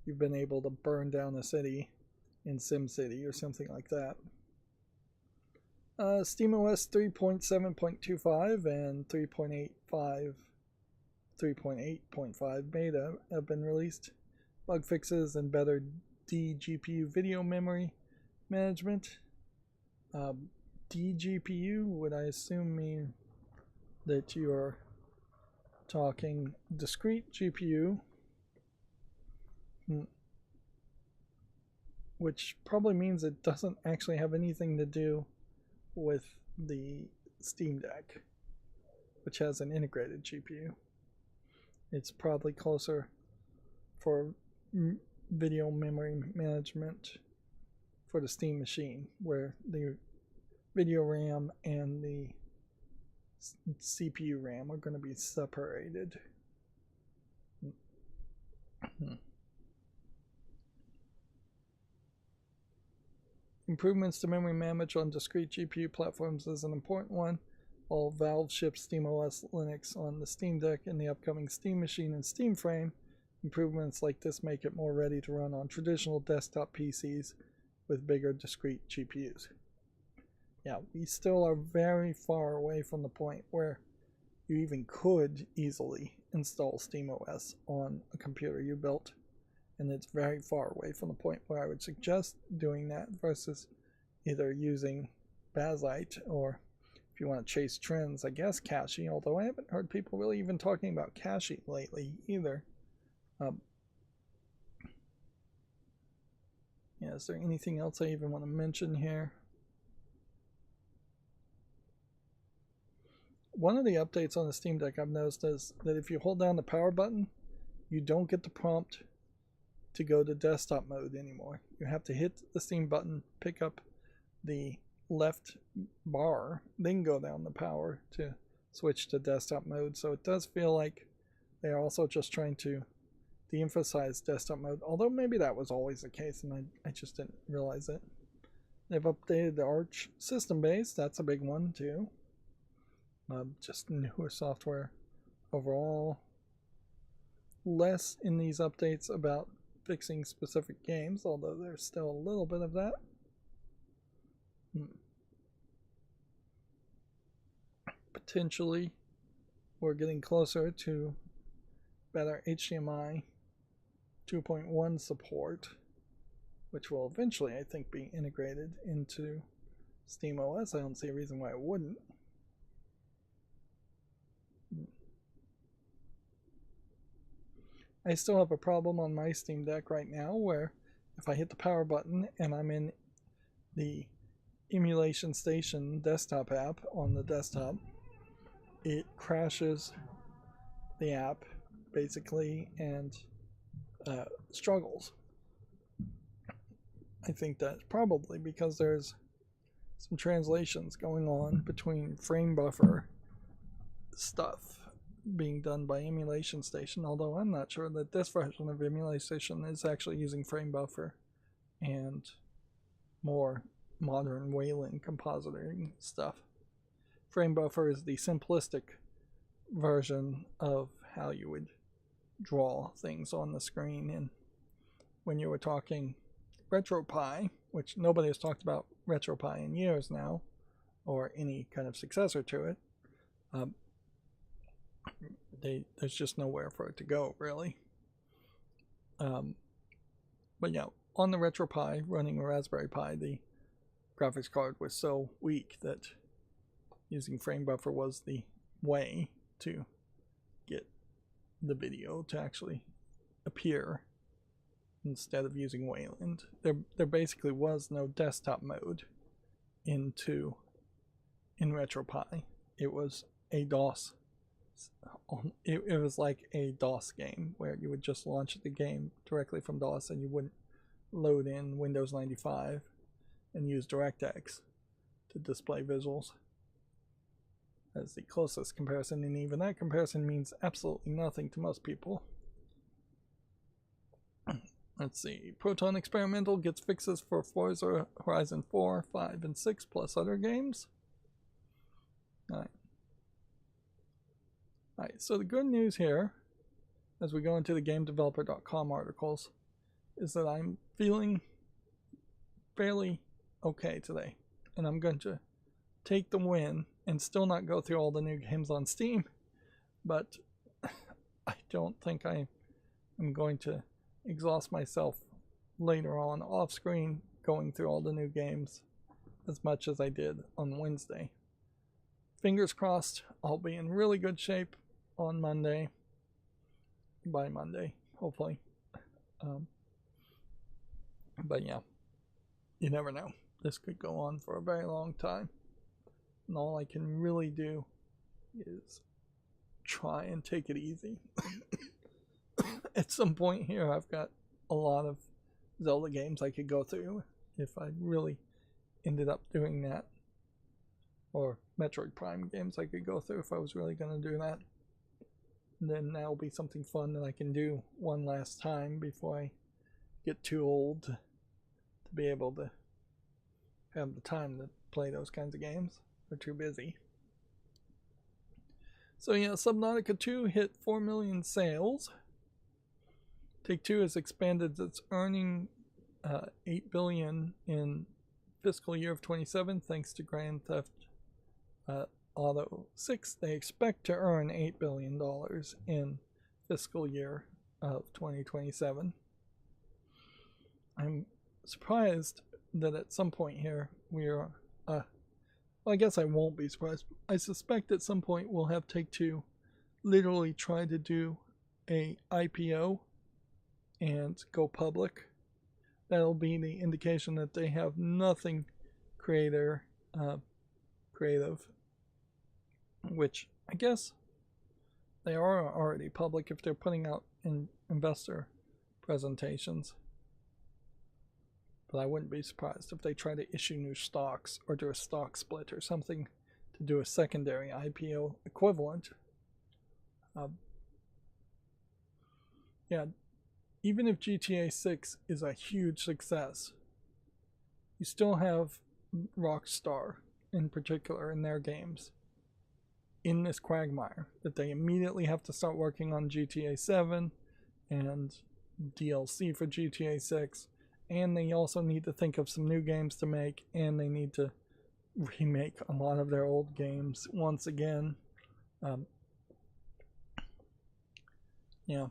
you've been able to burn down a city in SimCity or something like that. SteamOS 3.7.25 and 3.8.5 beta have been released. Bug fixes and better DGPU video memory management. DGPU would I assume mean that you are talking discrete GPU, which probably means it doesn't actually have anything to do with the Steam Deck, which has an integrated GPU. It's probably closer for video memory management for the Steam machine, where the video RAM and the CPU RAM are going to be separated. Improvements to memory management on discrete GPU platforms is an important one. While Valve ships SteamOS Linux on the Steam Deck in the upcoming Steam Machine and Steam Frame, improvements like this make it more ready to run on traditional desktop PCs with bigger discrete GPUs. Yeah, we still are very far away from the point where you even could easily install SteamOS on a computer you built. And it's very far away from the point where I would suggest doing that versus either using Bazzite or, if you want to chase trends, I guess caching, although I haven't heard people really even talking about caching lately either. Yeah, is there anything else I even want to mention here? One of the updates on the Steam Deck I've noticed is that if you hold down the power button, you don't get the prompt to go to desktop mode anymore. You have to hit the Steam button, pick up the left bar, then go down the power to switch to desktop mode. So it does feel like they are also just trying to de-emphasize desktop mode, although maybe that was always the case and I just didn't realize it. They've updated the Arch system base, that's a big one too. Just newer software overall. Less in these updates about fixing specific games, although there's still a little bit of that. Potentially, we're getting closer to better HDMI 2.1 support, which will eventually, I think, be integrated into SteamOS. I don't see a reason why it wouldn't. I still have a problem on my Steam Deck right now where if I hit the power button and I'm in the Emulation Station desktop app on the desktop, it crashes the app basically and struggles. I think that's probably because there's some translations going on between frame buffer stuff being done by Emulation Station, although I'm not sure that this version of Emulation Station is actually using frame buffer and more modern Wayland compositing stuff. Frame buffer is the simplistic version of how you would draw things on the screen, and when you were talking RetroPie, which nobody has talked about RetroPie in years now, or any kind of successor to it, there's just nowhere for it to go, really. But yeah, on the RetroPie running a Raspberry Pi, the graphics card was so weak that using frame buffer was the way to get the video to actually appear instead of using Wayland. There basically was no desktop mode in RetroPie. It was a DOS. It was like a DOS game where you would just launch the game directly from DOS and you wouldn't load in Windows 95 and use DirectX to display visuals as the closest comparison, and even that comparison means absolutely nothing to most people. Let's see, Proton Experimental gets fixes for Forza Horizon 4, 5, and 6 plus other games. Alright, so the good news here, as we go into the GameDeveloper.com articles, is that I'm feeling fairly okay today. And I'm going to take the win and still not go through all the new games on Steam. But I don't think I am going to exhaust myself later on off screen going through all the new games as much as I did on Wednesday. Fingers crossed, I'll be in really good shape on Monday. By Monday, hopefully. But yeah, you never know. This could go on for a very long time. And all I can really do is try and take it easy. At some point here, I've got a lot of Zelda games I could go through if I really ended up doing that or Metroid Prime games I could go through if I was really going to do that. And then that'll be something fun that I can do one last time before I get too old to be able to have the time to play those kinds of games. They're too busy. So yeah, Subnautica 2 hit 4 million sales. Take-Two has expanded its earning $8 billion in fiscal year of 27 thanks to Grand Theft Auto 6. They expect to earn $8 billion in fiscal year of 2027. I'm surprised that at some point here we are well, I guess I won't be surprised. I suspect at some point we'll have Take-Two literally try to do a IPO and go public. That'll be the indication that they have nothing creative, which I guess they are already public if they're putting out investor presentations. But I wouldn't be surprised if they try to issue new stocks or do a stock split or something to do a secondary IPO equivalent. Yeah, even if GTA 6 is a huge success, you still have Rockstar in particular in their games in this quagmire that they immediately have to start working on GTA 7 and DLC for GTA 6. And they also need to think of some new games to make, and they need to remake a lot of their old games once again. Yeah.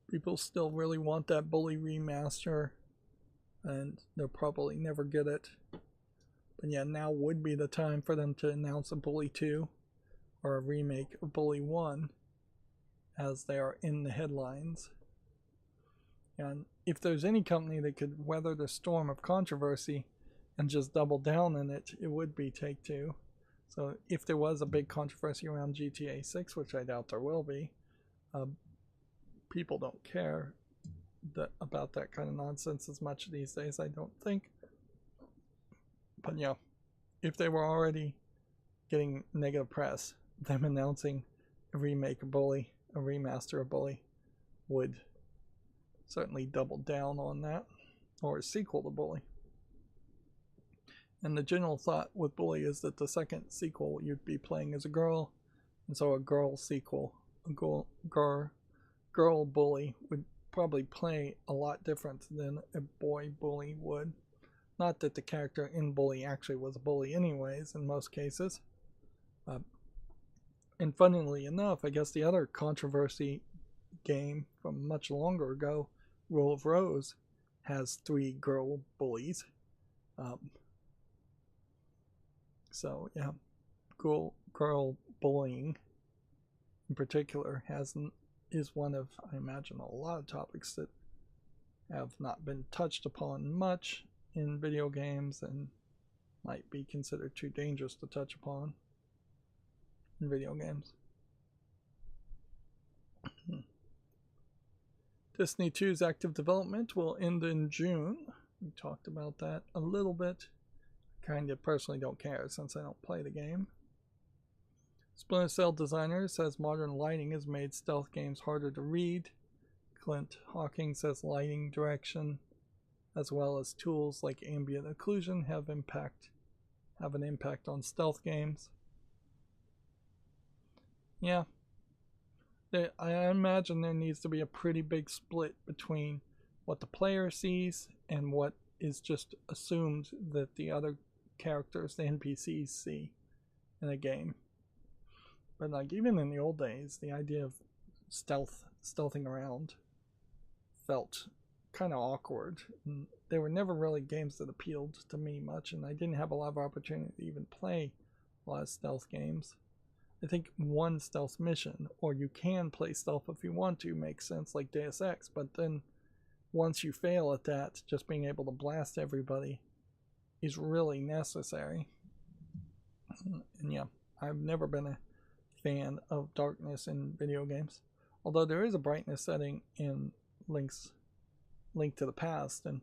People still really want that Bully remaster, and they'll probably never get it. But yeah, now would be the time for them to announce a Bully 2 or a remake of Bully 1, as they are in the headlines. And if there's any company that could weather the storm of controversy and just double down on it, it would be Take-Two. So if there was a big controversy around GTA 6, which I doubt there will be, people don't care about that kind of nonsense as much these days, I don't think. But yeah, if they were already getting negative press, them announcing a remake of Bully, a remaster of Bully, would certainly double down on that, or a sequel to Bully. And the general thought with Bully is that the second sequel you'd be playing as a girl, and so a girl sequel, a girl Bully would probably play a lot different than a boy Bully would. Not that the character in Bully actually was a bully anyways in most cases. And funnily enough, I guess the other controversy game from much longer ago, Rule of Rose, has 3 girl bullies. So yeah, girl bullying in particular is one of, I imagine, a lot of topics that have not been touched upon much in video games and might be considered too dangerous to touch upon in video games. Destiny 2's active development will end in June. We talked about that a little bit. Kind of personally don't care since I don't play the game. Splinter Cell designer says modern lighting has made stealth games harder to read. Clint Hawking says lighting direction as well as tools like ambient occlusion have an impact on stealth games. Yeah. I imagine there needs to be a pretty big split between what the player sees and what is just assumed that the other characters, the NPCs, see in a game. But like even in the old days, the idea of stealthing around felt kind of awkward. And there were never really games that appealed to me much, and I didn't have a lot of opportunity to even play a lot of stealth games. I think one stealth mission, or you can play stealth if you want to, makes sense, like Deus Ex, but then once you fail at that, just being able to blast everybody is really necessary. And yeah, I've never been a fan of darkness in video games, although there is a brightness setting in Link to the Past, and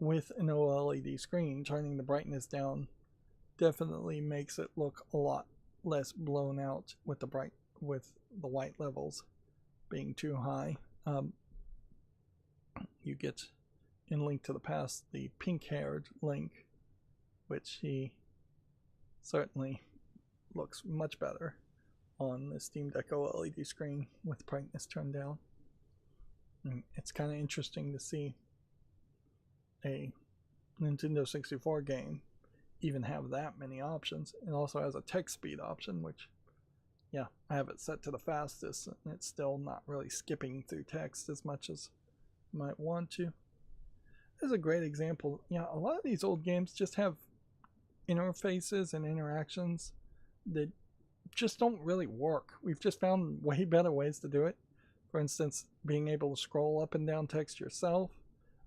with an OLED screen, turning the brightness down definitely makes it look a lot less blown out with the white levels being too high. You get in Link to the Past the pink-haired Link, which he certainly looks much better on the Steam Deck OLED screen with brightness turned down. And it's kind of interesting to see a Nintendo 64 game even have that many options. It also has a text speed option, which, yeah, I have it set to the fastest, and it's still not really skipping through text as much as you might want to. This is a great example. Yeah, a lot of these old games just have interfaces and interactions that just don't really work. We've just found way better ways to do it. For instance, being able to scroll up and down text yourself,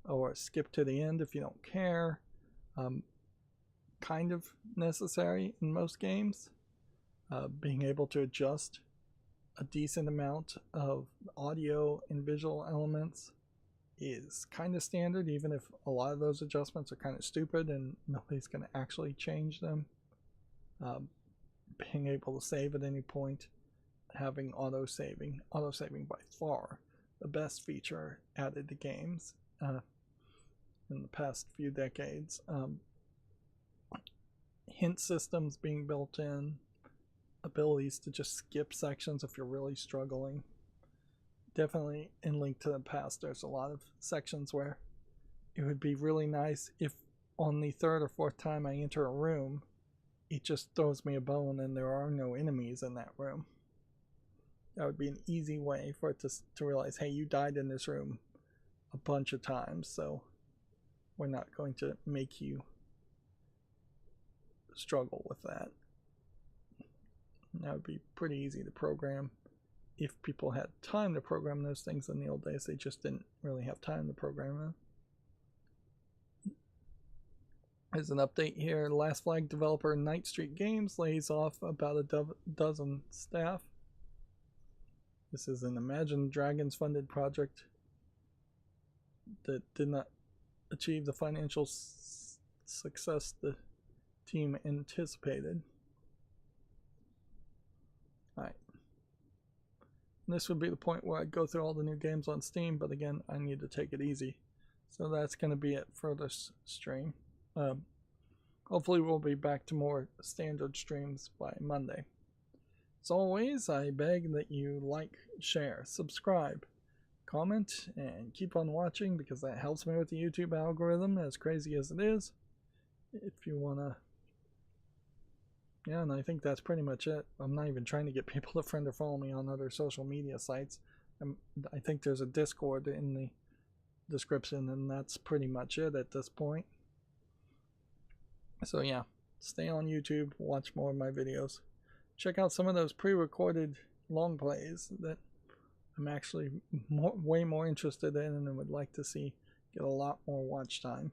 or skip to the end if you don't care. Kind of necessary in most games. Being able to adjust a decent amount of audio and visual elements is kind of standard, even if a lot of those adjustments are kind of stupid and nobody's going to actually change them. Being able to save at any point, having auto-saving by far the best feature added to games in the past few decades. Hint systems being built in, abilities to just skip sections if you're really struggling. Definitely in Link to the Past, there's a lot of sections where it would be really nice if on the third or fourth time I enter a room, it just throws me a bone and there are no enemies in that room. That would be an easy way for it to realize, hey, you died in this room a bunch of times, so we're not going to make you struggle with that. That would be pretty easy to program if people had time to program those things in the old days. They just didn't really have time to program them. There's an update here. Last Flag developer Night Street Games lays off about a dozen staff. This is an Imagine Dragons funded project that did not achieve the financial success the team anticipated. Alright. This would be the point where I'd go through all the new games on Steam, but again, I need to take it easy. So that's going to be it for this stream. Hopefully we'll be back to more standard streams by Monday. As always, I beg that you like, share, subscribe, comment, and keep on watching because that helps me with the YouTube algorithm, as crazy as it is. If you want to... Yeah, and I think that's pretty much it. I'm not even trying to get people to friend or follow me on other social media sites. I think there's a Discord in the description, and that's pretty much it at this point. So yeah, stay on YouTube, watch more of my videos. Check out some of those pre-recorded long plays that I'm actually way more interested in and would like to see get a lot more watch time.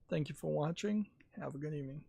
Thank you for watching. Have a good evening.